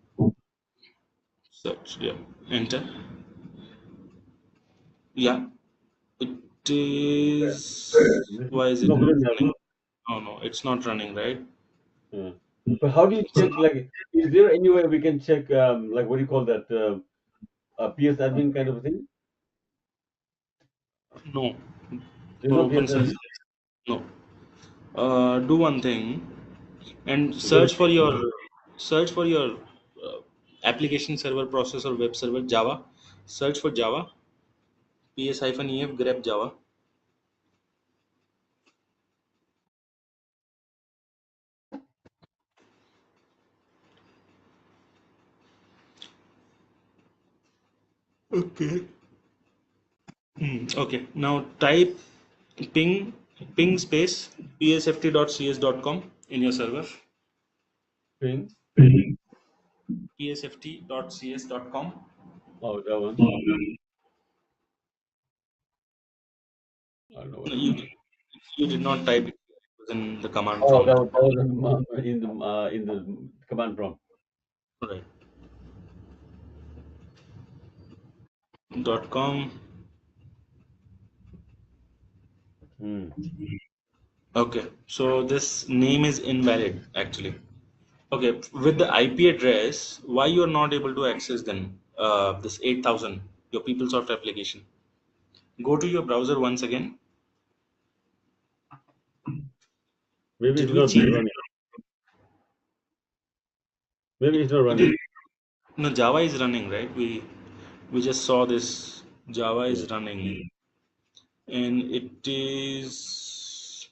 Search. Yeah. Enter. Yeah. It is. Why is it No, we not don't have running? it. Oh no, it's not running, right? Yeah. But how do you check? Like, is there any way we can check? Like, what do you call that? A PS admin kind of a thing? No. There's For no open PS search, admin. no. Do one thing and Go to search for your application server process or web server Java. Search for Java. ps-ef grep Java. Okay. Okay. Now type ping ping space psft.cs.com in your server. ping. psft.cs.com. Oh, that one. I don't know what No, it is. you did not type it. It was in the command Oh, prompt. that was in the command prompt. Right. .com. Hmm. Okay. So this name is invalid actually. Okay, with the IP address, why you are not able to access then this 8000, your PeopleSoft application? Go to your browser once again. Maybe Did it's we not change? running. Maybe it's not It is, running. no, Java is running, right? We just saw this. Java Yeah. is running, and it is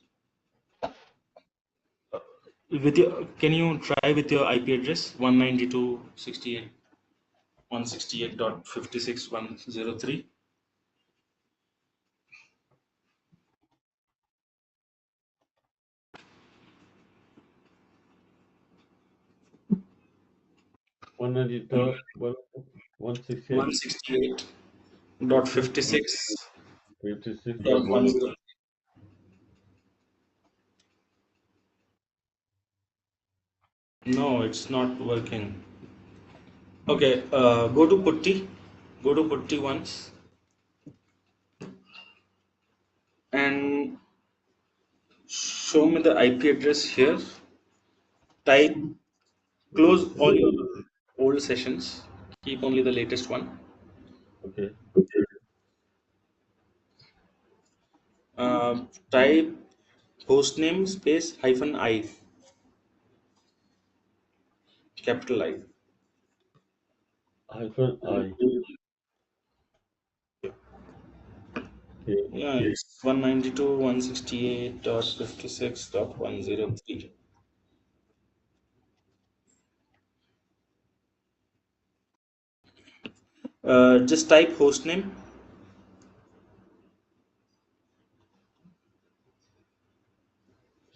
with your. Can you try with your IP address 192.168.56.103? 192. 168. 168.56. 56.103. No, it's not working. Okay, go to Putty. Go to Putty once and show me the IP address here. Type, close all your old sessions. Keep only the latest one. Okay. Type hostname space hyphen I, capital I. Hyphen I. Yeah, it's 192.168.56.103. Just type hostname,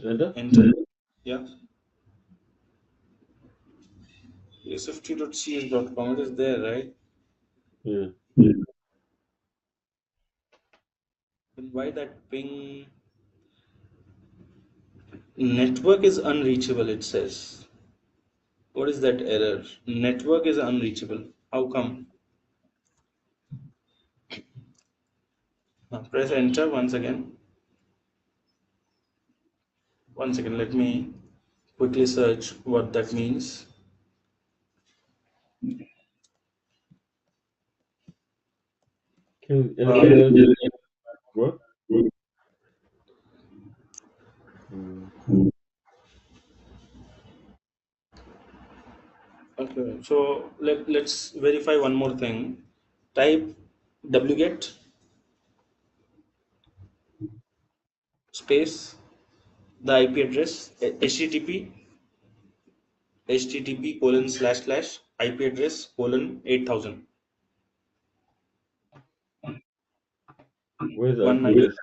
Enter. enter. Yeah, sft.ch.com. It is there, right? Yeah. Then why that ping network is unreachable? It says. What is that error? Network is unreachable. How come? Now press enter once again. One second. Let me quickly search what that means. Can Uh, anybody else work? Mm. okay. So let's verify one more thing. Type wget space the IP address http colon slash slash IP address colon 8000 Where's the IP 190 address?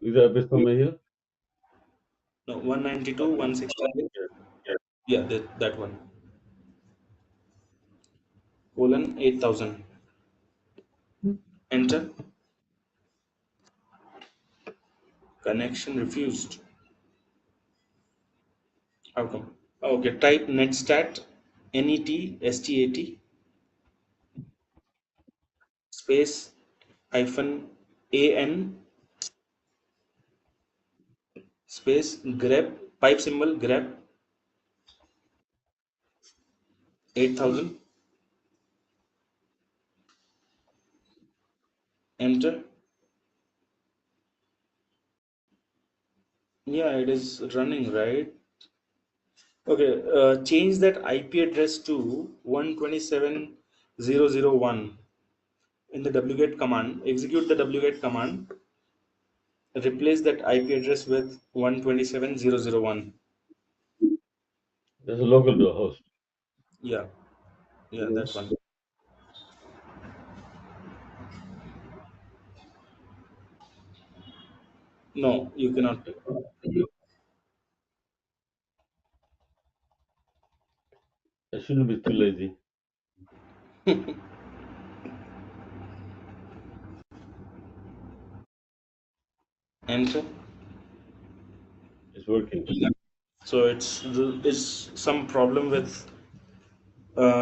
Is the address somewhere here? no 192 168 yeah that one colon 8000 enter connection refused how come okay type netstat netstat space hyphen an space grep pipe symbol grep 8000 enter yeah it is running right okay change that IP address to 127.0.0.1 in the wget command execute the wget command replace that IP address with 127.0.0.1 There's a local door host. yeah yeah that one no you cannot I shouldn't be too lazy. enter It's working. so it's some problem with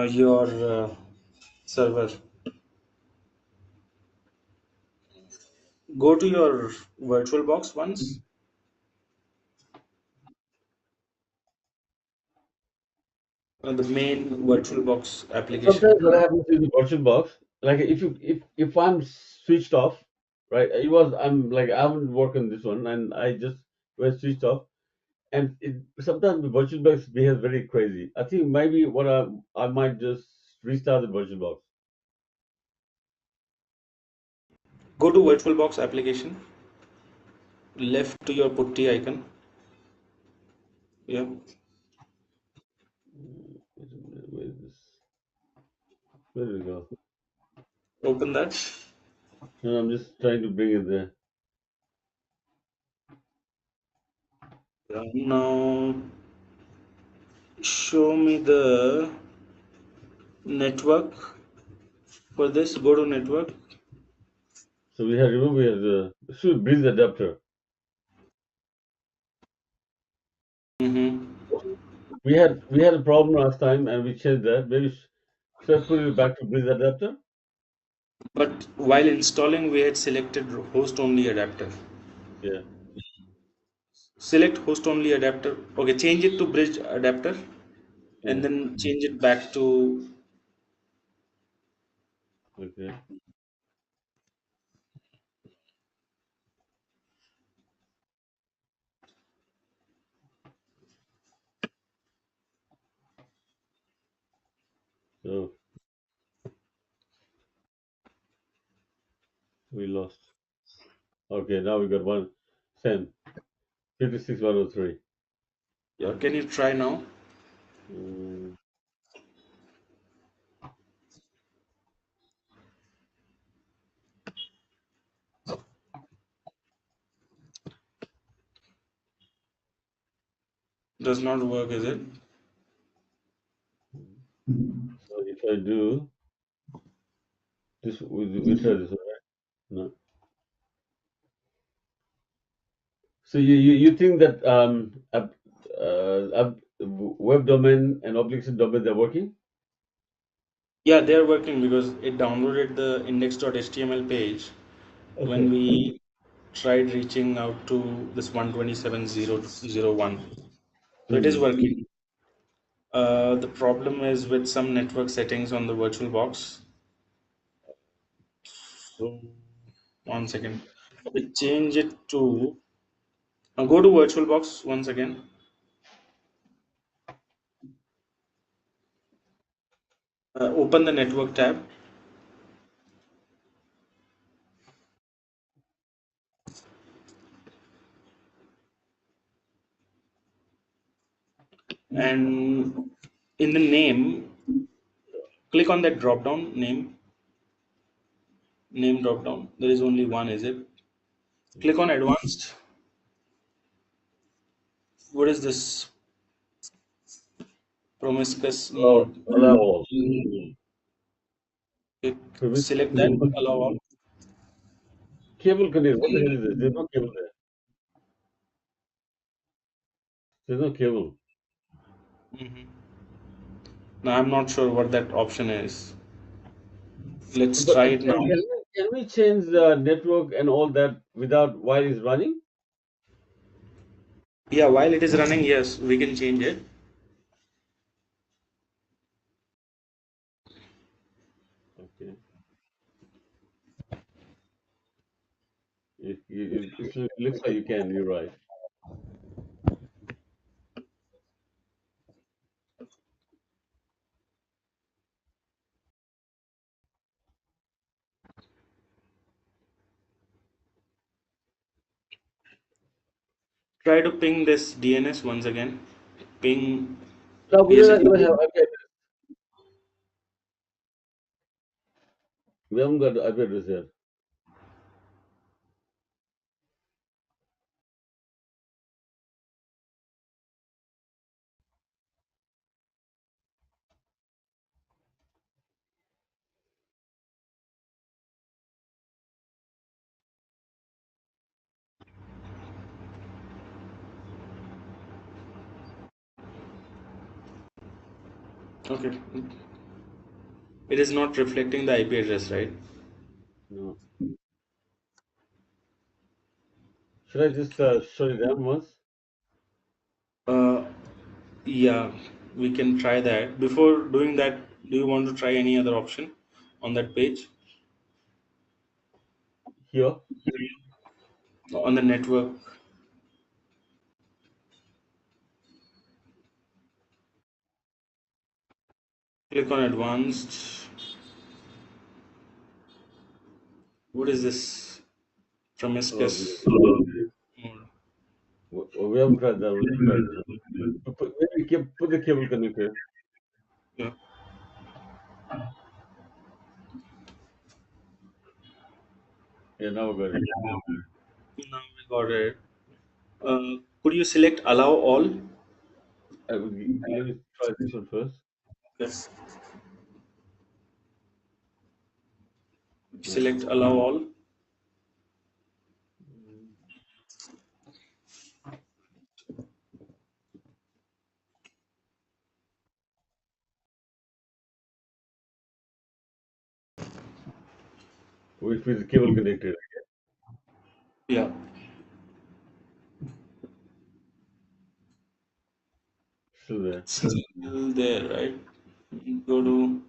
your server go to your virtual box once the main virtual box application Sometimes what happens in the virtual box, like if I'm switched off, right? I'm like I haven't worked on this one, and I just was switched off, and sometimes the virtual box behaves very crazy. I think maybe what I might just restart the virtual box. go to virtual box application left to your putty icon yeah Wait a minute, where is this? Where did it go? open that No, I'm just trying to bring it there. now show me the network for this go to network So we have the should bridge adapter. hmm We had a problem last time, and we changed that. Maybe should I put it back to bridge adapter? but while installing we had selected host only adapter Yeah. select host only adapter okay change it to bridge adapter and Yeah. then change it back to Okay. So we lost. Okay, now we got 110 56 103. Yeah, can you try now? Mm, Does not work, is it? so if I do this, we try this one, right? No. So you think that web domain and application domain they're working? Yeah, they're working because it downloaded the index.html page when Okay. we tried reaching out to this 127.0.0.1. So it is Hmm. working. The problem is with some network settings on the virtual box. So one second. We change it to go to virtual box once again. Open the network tab and in the name, click on that drop down name drop down. There is only one, is it? Click on advanced. What is this? Promiscuous Allow, mode. allow all. Click, Promiscuous select that, mode. allow all. Cable connect. What the hell is this? There's no cable there. There's no cable. Mhm. Now I'm not sure what that option is. Let's But try it now. can we change the network and all that without while it's running? Yeah, while it is running, yes, we can change it. Okay. It looks like you can. You're right. Try to ping this DNS once again. Ping No, we don't even have basically. IP address. We haven't got the IP address yet. Okay, it is not reflecting the IP address, right? No. Should I just shut it down once? Uh, yeah, we can try that. Before doing that, do you want to try any other option on that page? Here? On the network, click on advanced. What is this? Oh, Promiscuous mode. we haven't tried that. We'll try this one. Maybe put the cable connector. Yeah, Yeah, now we got it. now we got it. Could you select allow all? Let me try this one first. Yes. No. Select allow all. With the cable connected. Yeah, Still there. still there, right? Go to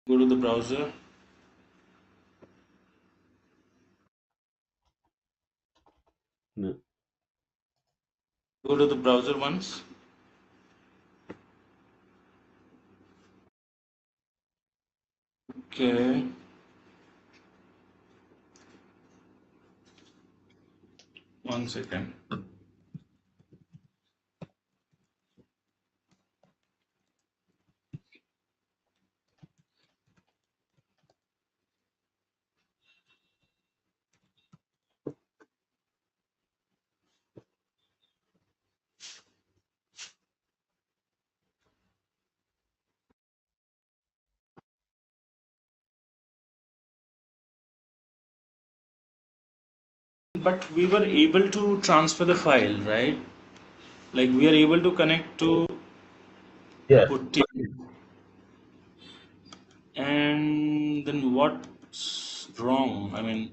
go to the browser. No. Go to the browser once. Okay. One second. But we were able to transfer the file, right? Like we are able to connect to Yes. Putty, and then what's wrong? I mean,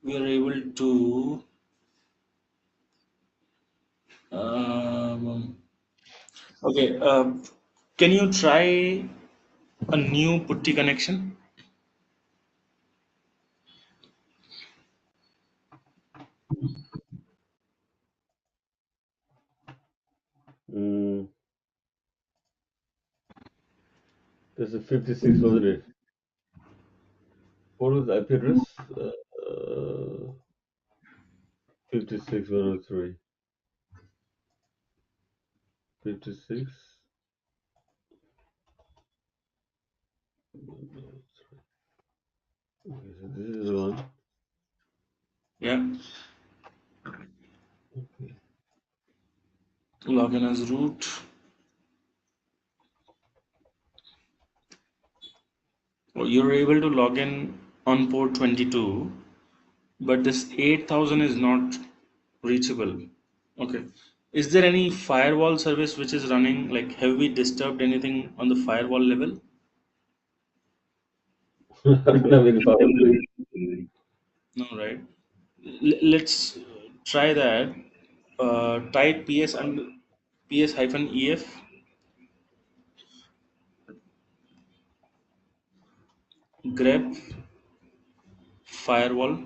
we are able to. Um, okay. Can you try a new Putty connection? Mm, this is 56, wasn't it? What was the IP address? 56103. 56. Okay, so this is the one. Yeah. Okay. Login as root. Oh, you're able to log in on port 22, but this 8000 is not reachable. Okay. Is there any firewall service which is running? Like, have we disturbed anything on the firewall level? I don't have any power. No, right? Let's try that. Type ps and ps hyphen ef grep firewall,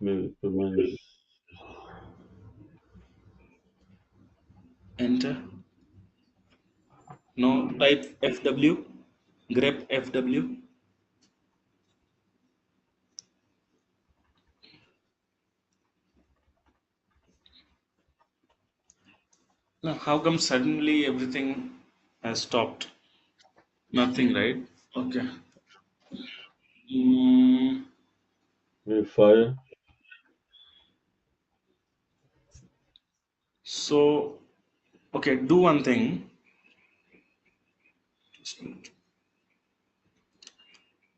Maybe for minus. enter. No, type fw grep fw. Now, how come suddenly everything has stopped? Nothing, right? Okay. Mm, Maybe fire. so, okay, do one thing.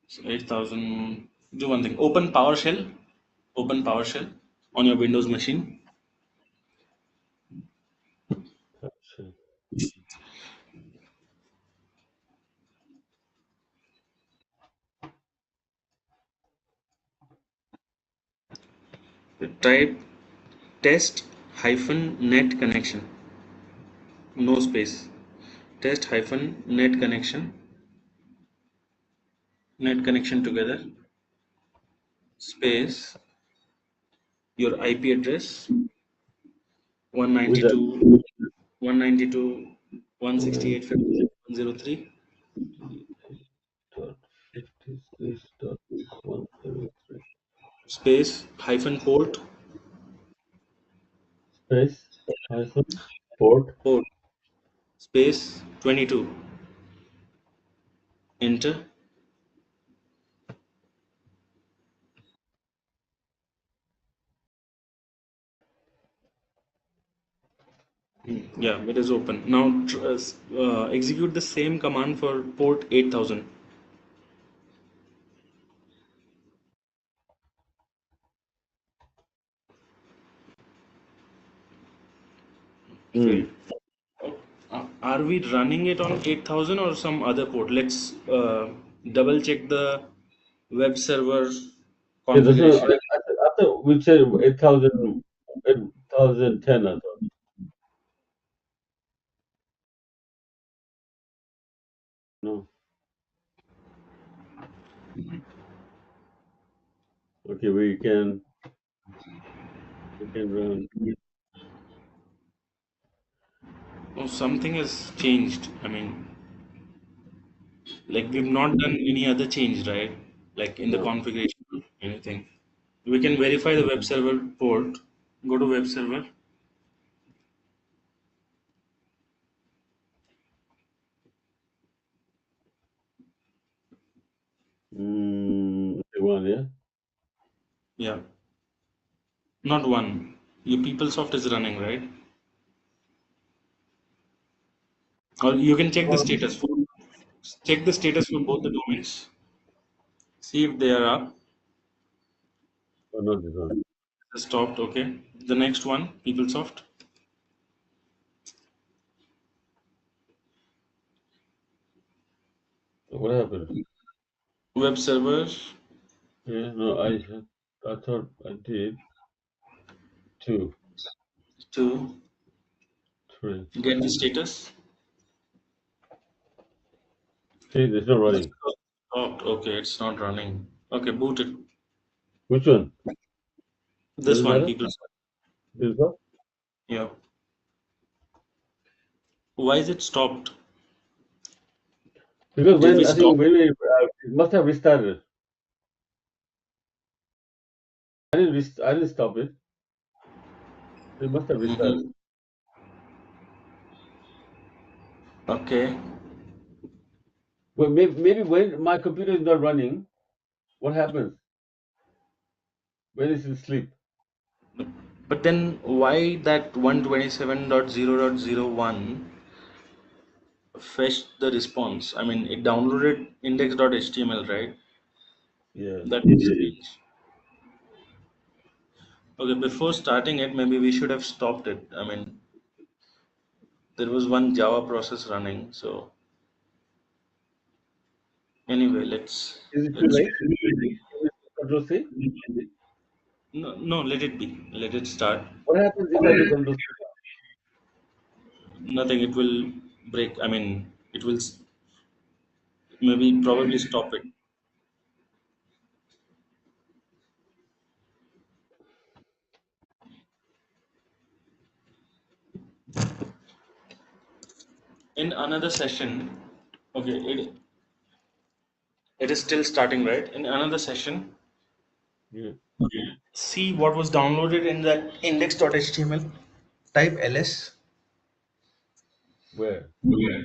So 8000. Do one thing. Open PowerShell. Open PowerShell on your Windows machine. Gotcha. Type test hyphen net connection. No space. Test hyphen net connection together. Space your IP address Which I 192 192 one 168.103. dot 56.103 Space hyphen space hyphen port. port space 22. Enter. Yeah, it is open. Now execute the same command for port 8000. Mm. Failed. Are we running it on 8000 or some other port? Let's double check the web server Yeah, that's what configuration. I thought we said 8,000, 8,010. I thought. No. Okay, we can run. Oh, something has changed. I mean, like we've not done any other change, right? Like in the No. configuration. anything. We can verify the web server port. Go to web server. Okay, one, yeah. Yeah, not one. Your PeopleSoft is running, right? Or you can check the Well, status for both the domains. See if they are up. oh, not this one. Stopped. Okay. The next one, PeopleSoft. What happened? Web server Yeah, no, I thought I did two, to three. get the status. See, it's not That's running. stopped. Okay, it's not running. Okay, boot it. Which one? Does This it one, matter? PeopleSoft. This one? Yeah. Why is it stopped? Because Did we when I stop? think when we it must have restarted. I didn't stop it. It must have restarted. Mm-hmm. Okay. Well, maybe when my computer is not running, what happens? When it's in sleep? But then why that 127.0.01 fetched the response? I mean, it downloaded index.html, right? Yeah. That is strange. Okay, before starting it, maybe we should have stopped it. I mean, there was one Java process running. So anyway, Is it too let's late? Control C? no, let it be. Let it start. What happens if I do Control C? Nothing. It will break. I mean, it will maybe probably stop it. In another session, okay, it is still starting, right? In another session, Yeah. see what was downloaded in that index.html. Type ls Where?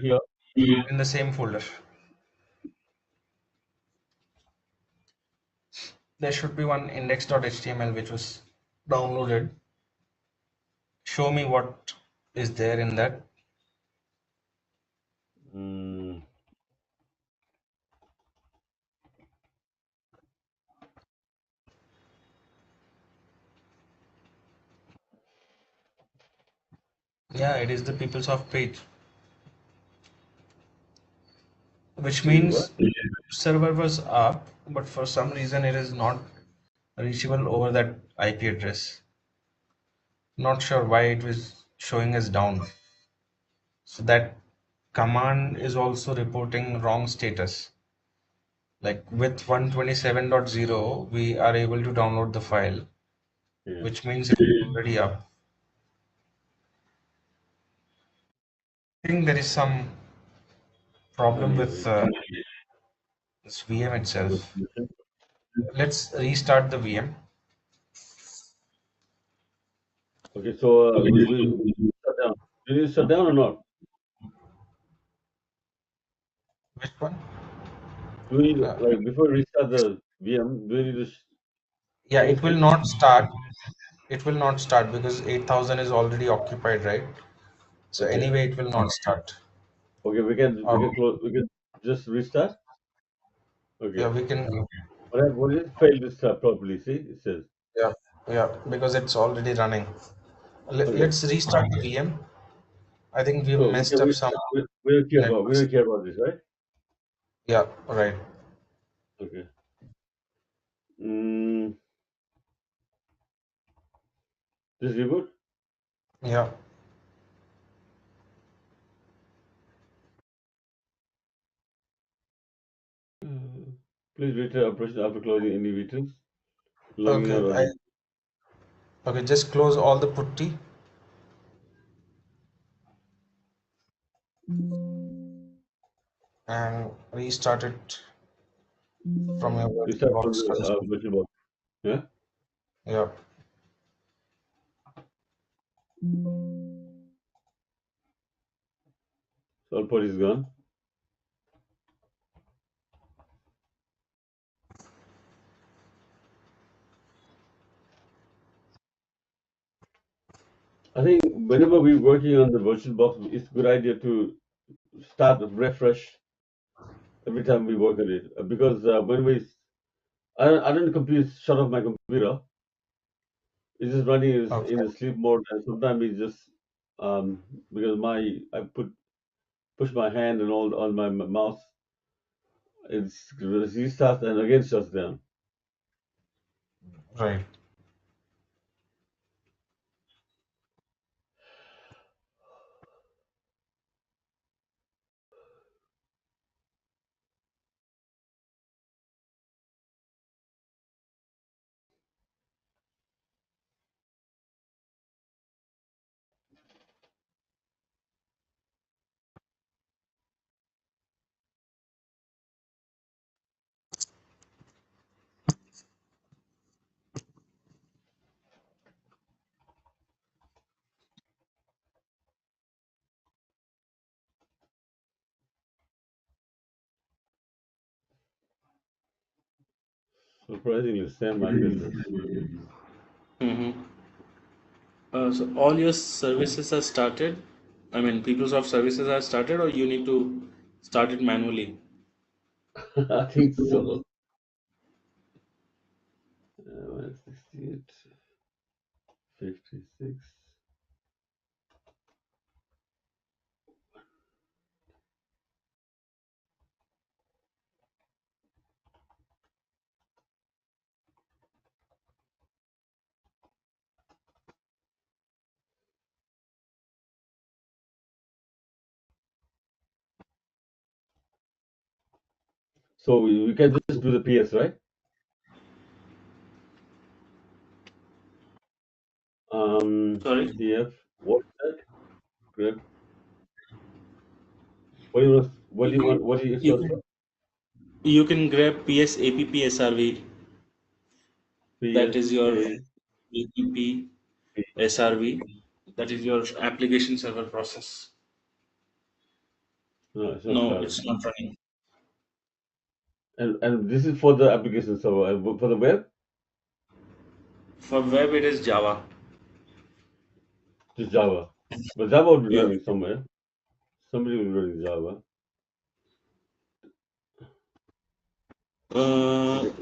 Here? in the same folder. There should be one index.html which was downloaded. Show me what is there in that. Mm, Yeah, it is the PeopleSoft page, which see what? means server was up, but for some reason it is not reachable over that IP address. Not sure why it was showing as down. So that command is also reporting wrong status. Like with 127.0, we are able to download the file, Yeah. which means it's already up. I think there is some problem with Anyway. this VM Control itself. C. Let's restart the VM. Okay, so we shut down. Did you shut down or not? Which one? Do we need, Uh, like before we restart the VM, do we need to yeah, it close will it? not start. It will not start because 8,000 is already occupied, right? So Okay. anyway, it will not start. Okay, we Um, can close, we can just restart. yeah, Okay. we can. What is failed to start properly? See, it says. Yeah, yeah, because it's already running. Okay. Let's restart the VM. I think we've So we messed can up some we networks. don't care about this, right? Yeah, right. Okay. Mm, this reboot. Yeah. Please return operation after closing any VTOLs. Logging out Okay. on. Okay. Just close all the putty and restart it from your Restart from VirtualBox the console. virtual box. Yeah, Yeah. so all part is gone. I think whenever we're working on the virtual box, it's a good idea to start a refresh every time we work on it because when I don't compute shut off my computer. It's just running in Okay. the sleep mode, and sometimes it's just because my I put push my hand and all on my mouse, it's restarts and again shuts down. Right. Surprisingly, same my business. Mm-hmm. So all your services are started. I mean, PeopleSoft services are started, or you need to start it manually. I think so. 168, 56. So we can just do the PS, right? Sorry. TF. What is that? Grab. What do you want? What do you want? What do you You search can for? you can grab PS APP SRV. That is your PSA. APP SRV. That is your application server process. No, it's not No, started. it's not running. And this is for the application server. And for the web, For web, it is Java. just Java. But Java will be Yeah. running somewhere. Somebody will be running Java.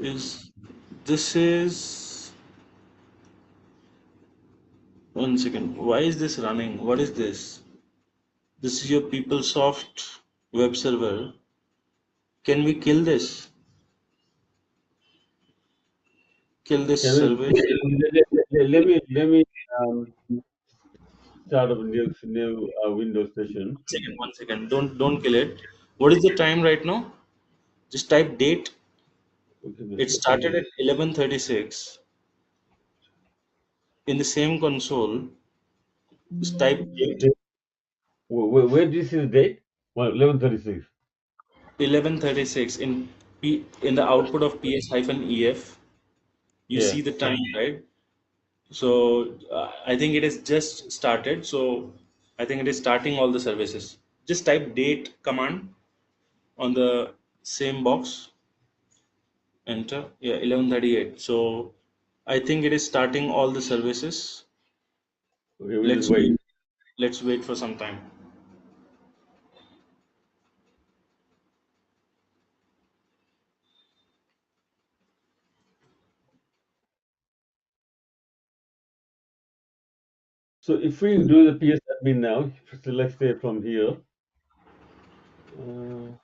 Is this is one second. Why is this running? What is this? This is your PeopleSoft web server. Can we kill this? Kill this Can we service? let me um, start up a new Windows session. Second, one second. Don't kill it. What is the time right now? Just type date. Okay, the It started second. at 11:36. In the same console, just type date Date. Where do you see the date? Well, 11:36. 11:36 in the output of ps-ef. You Yeah. see the time, right? So I think it is just started. So I think it is starting all the services. Just type date command on the same box. Enter. Yeah, 11:38. So I think it is starting all the services. Okay, we'll just Let's wait. wait. Let's wait for some time. So if we do the PS admin now, select it from here. Uh,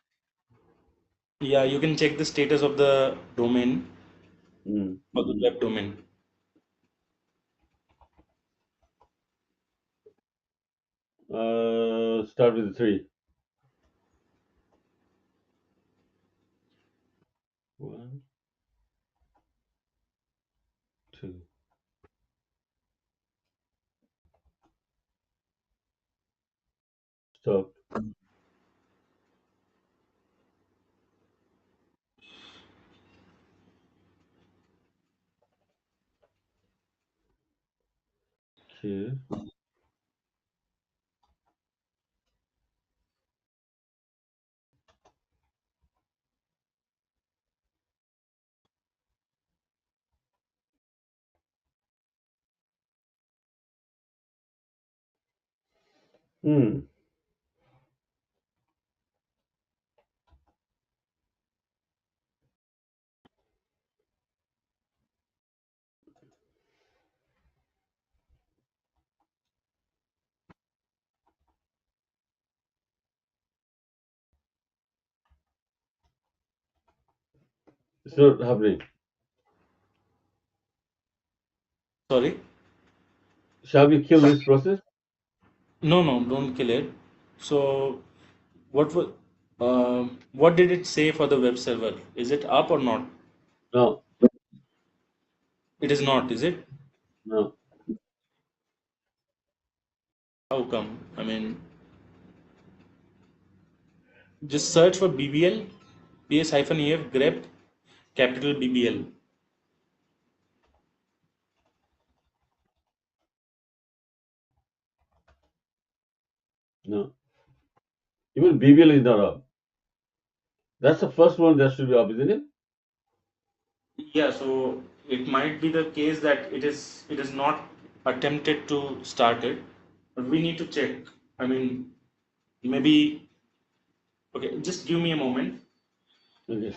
Yeah, you can check the status of the domain mm, or the web domain. Start with the three. One, two. Stop. here. Hmm. It's not happening. Sorry. Shall we kill this process? No, no, don't kill it. So, what was, what did it say for the web server? Is it up or not? No, It is not, is it? no. How come? I mean, just search for BBL, PS-EF grep capital BBL. No. Even BBL is not up. That's the first one that should be up, isn't it? Yeah, so it might be the case that it is not attempted to start it, but we need to check. I mean, maybe okay, just give me a moment. Okay.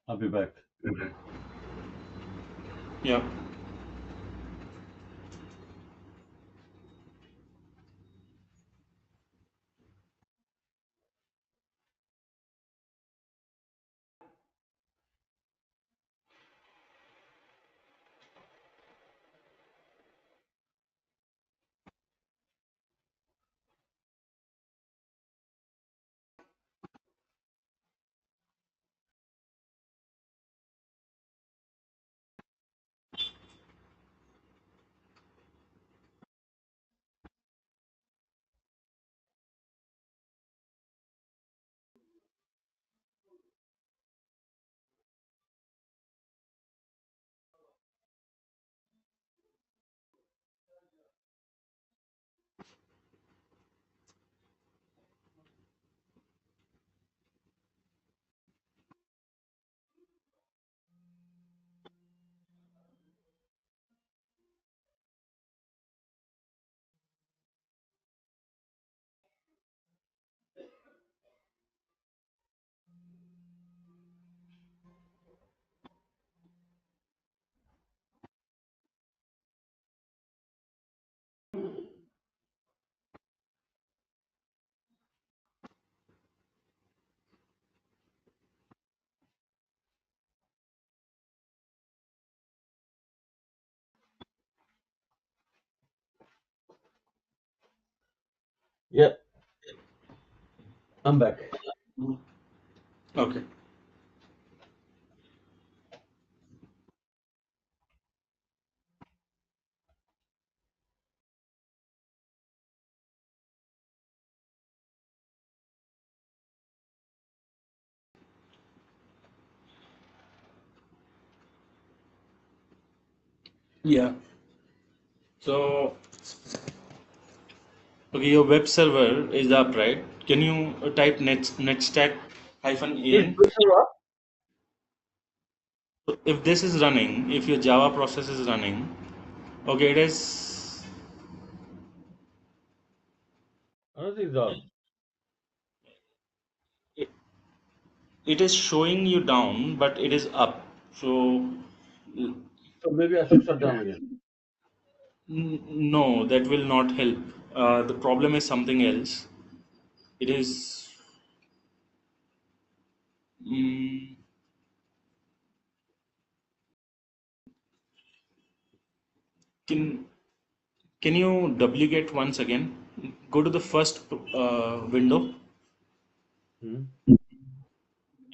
I'll be back. Yeah, Yeah, I'm back. okay. Yeah. So, okay, your web server is up, right? Can you type netstack hyphen Is an? pressure up? So if this is running, if your Java process is running, okay, I don't think it's up. it, it is showing you down, but it is up. So So maybe I should shut down again. no, that will not help. The problem is something else. It is. Mm, Can can you duplicate once again? Go to the first window Hmm?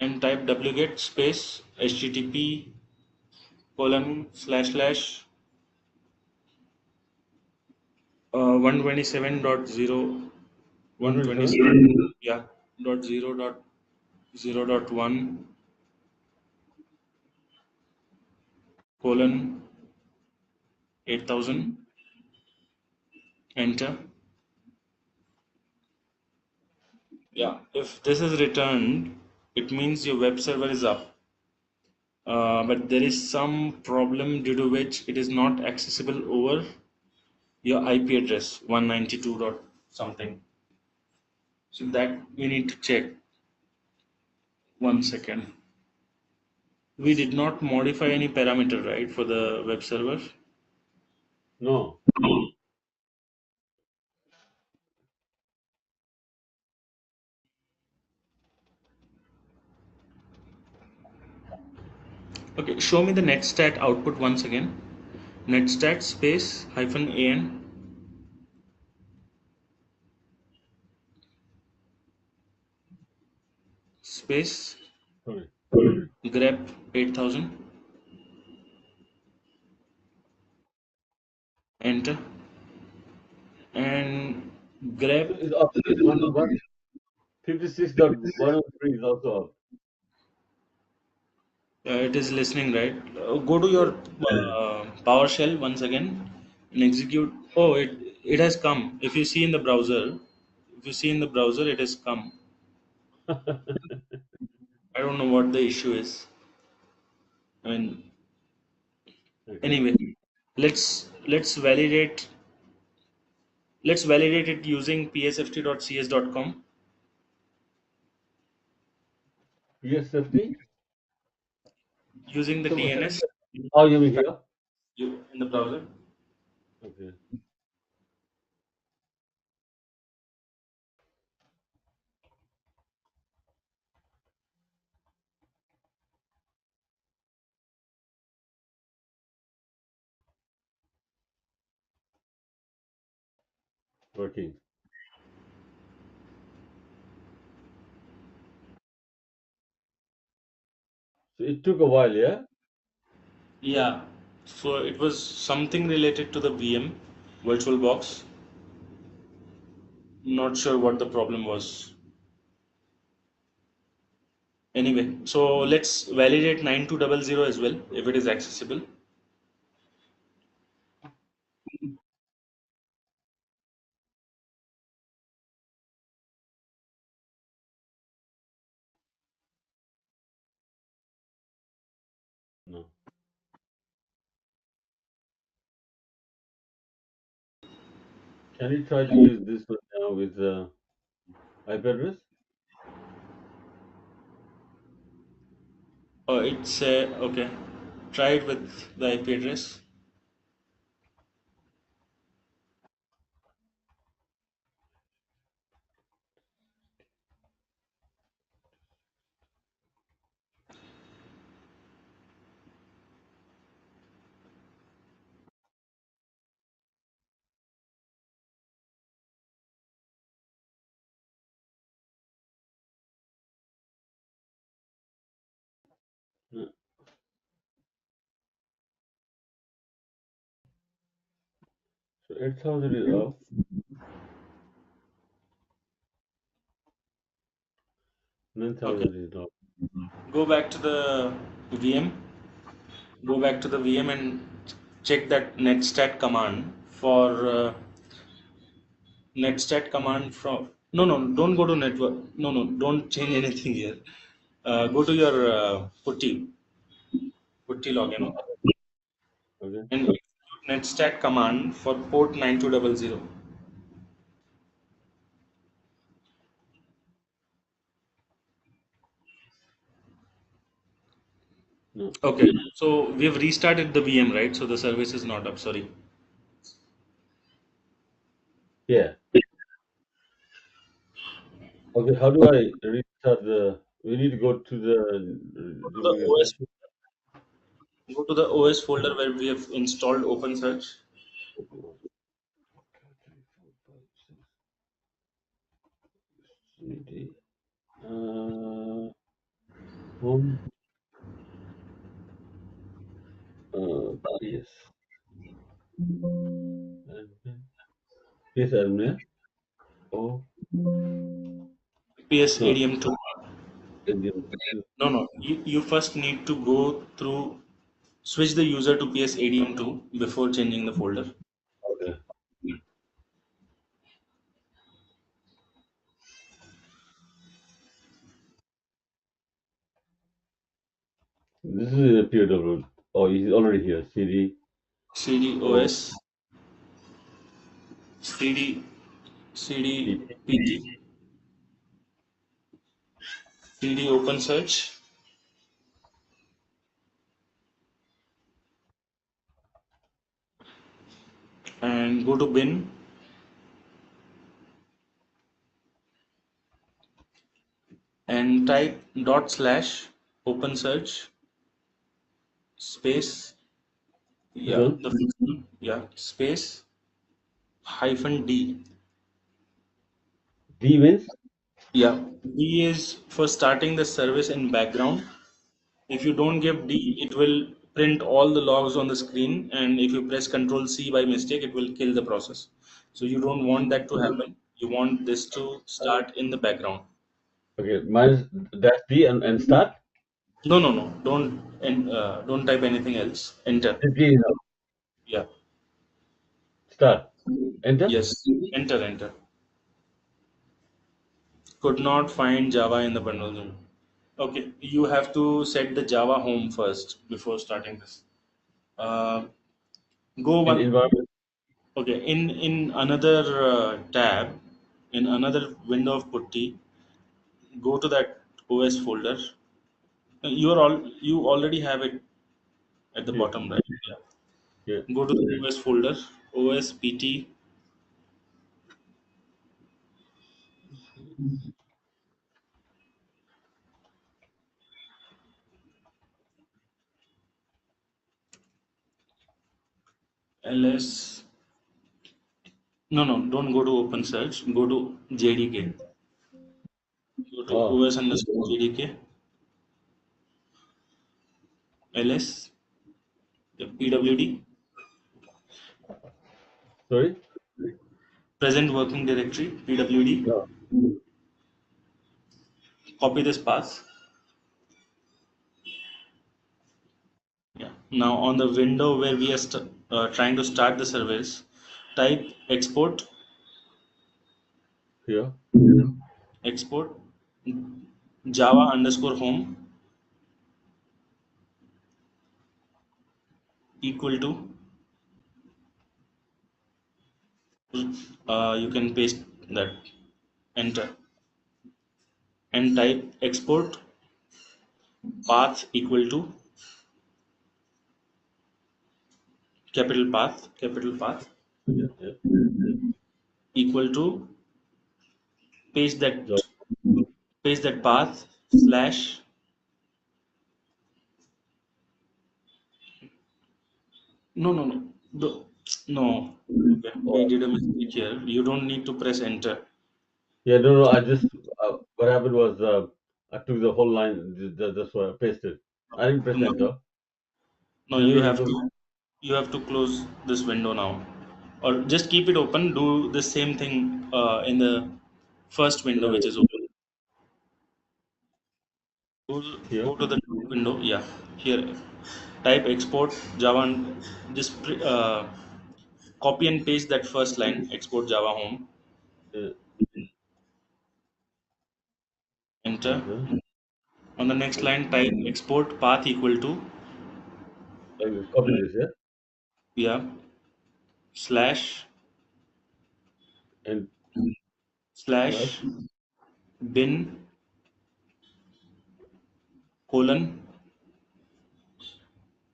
and type duplicate space http colon slash slash 127.0 127? 127 yeah dot 0 dot 0 dot 1 colon 8000, enter. Yeah, if this is returned, it means your web server is up. But there is some problem due to which it is not accessible over your IP address 192 dot something. So that we need to check. One second. We did not modify any parameter, right, for the web server? No. Okay, show me the netstat output once again. Netstat space hyphen an space Sorry. grep 8000, enter. And So grep, it's up. One 56.103 is also up. it is listening, right? Go to your PowerShell once again and execute. Oh, it has come. If you see in the browser, if you see in the browser, it has come. I don't know what the issue is. I mean, Okay. anyway, let's validate it using psft.cs.com, PSFT? using the So, DNS oh, you mean here? in the browser. Okay. Working. So it took a while, yeah? Yeah, so it was something related to the VM, VirtualBox. Not sure what the problem was. Anyway, so let's validate 9200 as well if it is accessible. No. Can you try to use this one now with IP address? It's okay. Try it with the IP address. No. So 8,000 is up. 9,000 Okay. is not. Go back to the VM. Go back to the VM and check that netstat command for netstat command from. No, no, don't go to network. No, no, don't change anything here. Go to your putty login Okay. and execute netstat command for port 9200. No. Okay, so we have restarted the VM, right? So the service is not up. Sorry. Yeah. Okay. How do I restart the? We need to go to the To the duplicate OS, session. go to the OS folder where we have installed OpenSearch. CD. Uh, home. PS. Admin. PS admin. Oh, PS no. ADM 2. Indian. No, no. You first need to go through, switch the user to PS ADM 2 before changing the folder. Okay. This is a POW. Oh, he's already here. CD. CD Oh, OS, CD, CD PT. PT, CD OpenSearch, and go to bin and type dot slash OpenSearch space, This yeah, one. the first one, yeah, space hyphen D. D wins. Yeah, D is for starting the service in background. If you don't give D, it will print all the logs on the screen, and if you press Control C by mistake, it will kill the process. So you don't want that to happen. You want this to start in the background. Okay, minus dash D and start. No, no, no. Don't type anything else. Enter. D is out. Yeah. Start. Enter. Yes. Enter. Enter. Could not find Java in the bundle zone. Okay. You have to set the Java home first before starting this. Uh, go In one. environment. Okay. In another tab, in another window of Putty, go to that OS folder. You already have it at the Here. bottom right. Yeah. Here. Go to the OS folder. OS PT ls. No, no, don't go to OpenSearch. Go to JDK. Go to Oh, OS underscore JDK, ls, the PWD, sorry. present working directory, PWD. No. Copy this path. Yeah. Now on the window where we are trying to start the service, type export, Here. export Java underscore home equal to, you can paste that, enter, and type export path equal to capital path Yeah. Yeah. equal to, paste Job. that paste that path slash, no, no, no, no, okay, we Oh. did a mistake here. You don't need to press enter. Yeah. No. No. I just. What happened was I took the whole line. That's why I pasted. I didn't press No, enter. no, Then we go. you have to close this window now, or just keep it open. Do the same thing in the first window No. which is open. go, Here. go to the window, yeah, here, type export Java and just copy and paste that first line, export Java home, Uh, enter. enter. On the next Yeah. line, type export path equal to, I will copy this. Yeah. yeah, slash And slash slash bin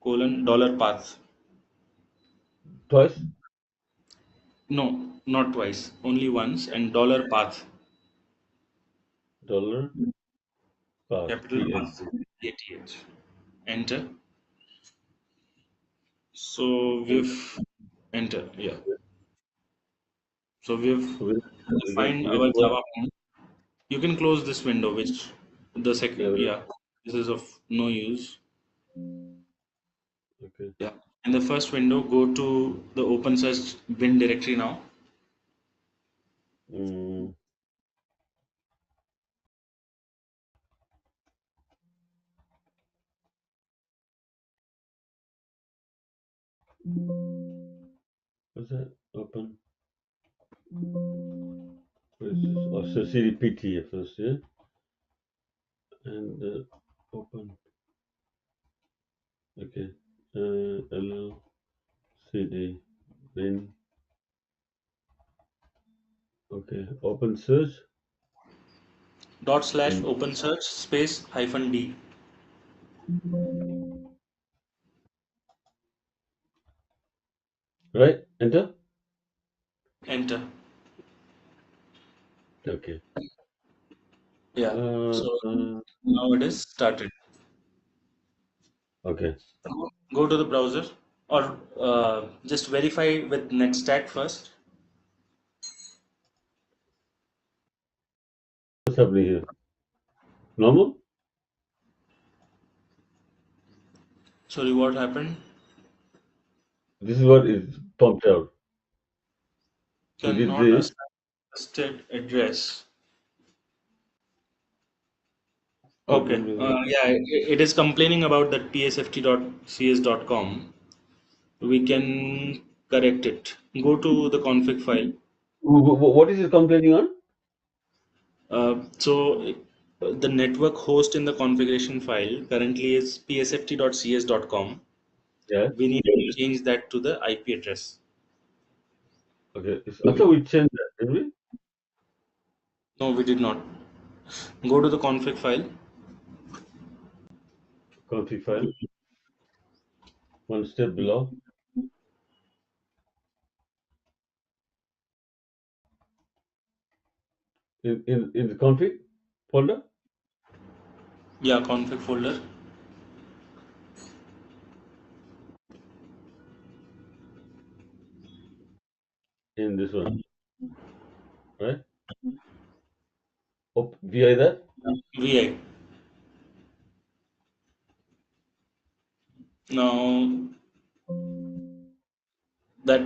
colon dollar path. twice. No, not twice, only once, and dollar path, Dollar path. capital path, PHP. ATH. Enter. So And we've enter, yeah. So we've so we get defined we get our what? Java home. You can close this window, which the second, Yeah. yeah, this is of no use. Okay. Yeah. In the first window, go to the OpenSearch bin directory now. Mm, what's that? Open. What is this? Oh, so CDPT at first, yeah? And open. Okay. Allow CD bin. Okay. Open search. Dot slash And OpenSearch space hyphen D. right. Enter. Enter. Okay. Yeah. Uh, So uh, now it is started. okay. Go to the browser or just verify with NetStack first. What's happening here? Normal? Sorry, what happened? This is what is pumped out. We did Cannot this. assign trusted address. Okay. Yeah, it is complaining about that psft.cs.com. We can correct it. Go to the config file. What is it complaining on? So the network host in the configuration file currently is psft.cs.com. Yes. We need to change that to the IP address. Okay. I thought we changed that, didn't we? No, we did not. Go to the config file. Config file. One step below. In the config folder. Yeah, config folder. In this one, right? VI that. VI. Now that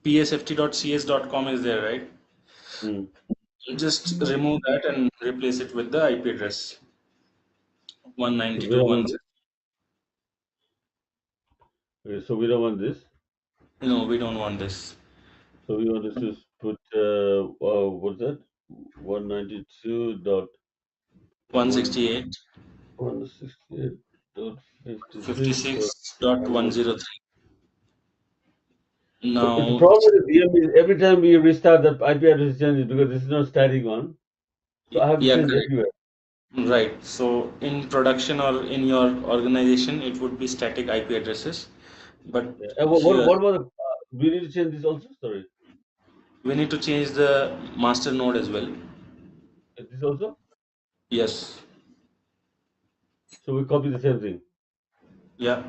psft.cs.com is there, right? Hmm. Just remove that and replace it with the IP address So we don't want 192.1. this. Okay, so we don't want this. No, we don't want this. So we want to just put what's that? 192 dot 1 168 168 dot 56 dot 103. 56.103. But the Now, problem with the VM is every time we restart the IP address changes because this is not static one. So I have to yeah, change correct. everywhere. Right. So in production or in your organization, it would be static IP addresses. But Yeah. And here, what about the, we need to change this also? Sorry. we need to change the master node as well. This also? Yes. So we copy the same thing. Yeah.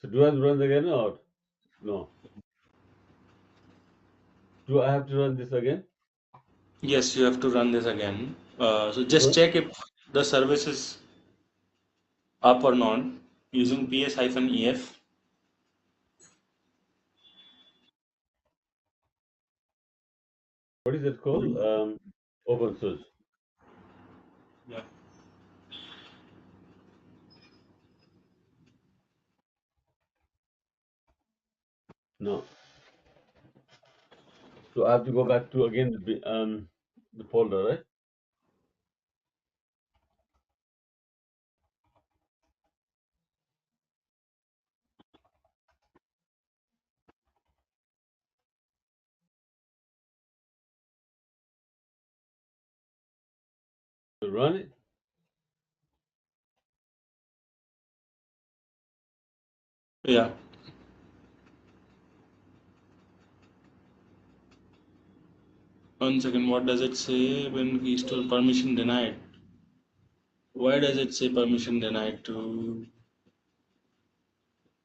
So do I have to run again or no? Do I have to run this again? Yes, you have to run this again. So just Run? check if the service is up or not using ps-ef. What is it called? Open source. Yeah. No. So I have to go back to again the folder, right? To run it. Yeah. One second. What does it say when key store permission denied? Why does it say permission denied to?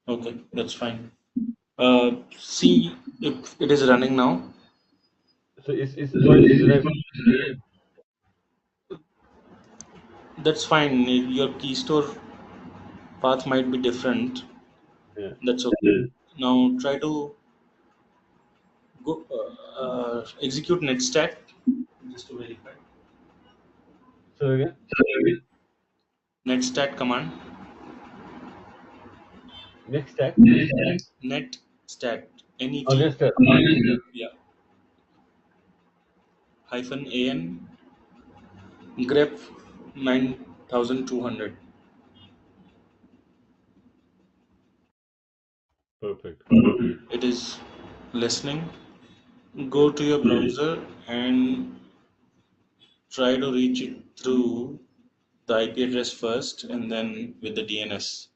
Okay, that's fine. See if it is running now. So it's permission denied. That's fine. Your key store path might be different. Yeah. That's okay. Now try to go execute netstack just to verify. So again, Netstack command. next stack. Netstat. Oh, Net. next step. Yeah. -an grep 9200. Perfect. It is listening. Go to your browser and try to reach it through the IP address first and then with the DNS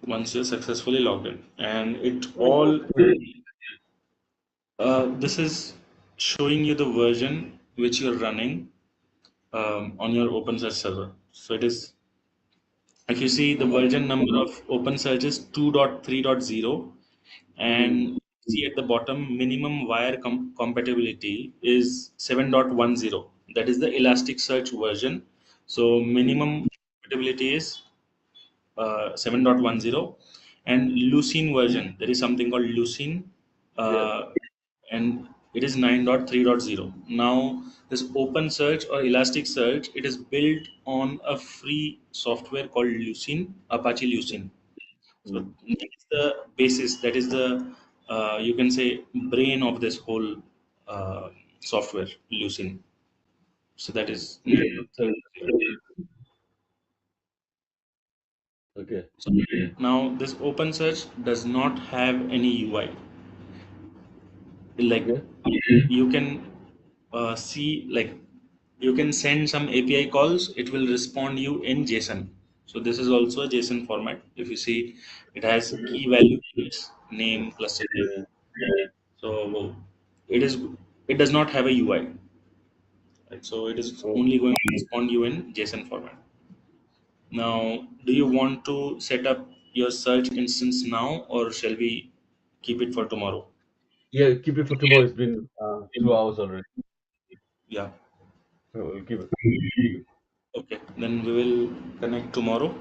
once you're successfully logged in. And it all, this is showing you the version which you're running on your OpenSearch server. So it is, if you see the version number of OpenSearch is 2.3.0, Mm-hmm. and see at the bottom minimum wire compatibility is 7.10. That is the Elasticsearch version. So minimum compatibility is 7.10, and Lucene version, there is something called Lucene, Yeah. uh, and it is 9.3.0. Now this OpenSearch or Elasticsearch, it is built on a free software called Lucene, Apache Lucene. So Mm. that is the basis, that is the you can say brain of this whole software, Lucene. So that is So, okay. so now this OpenSearch does not have any UI. Like Okay. you can see, like you can send some API calls, it will respond you in JSON. So this is also a JSON format. If you see, it has key value fields, name, cluster name. Yeah. So it is, it does not have a UI, right? So it is Oh, only going to respond you in JSON format. Now, do you want to set up your search instance now, or shall we keep it for tomorrow? yeah. Keep it for tomorrow. It's been 2 hours already. Yeah. So we'll keep it. Okay. Then we will connect tomorrow.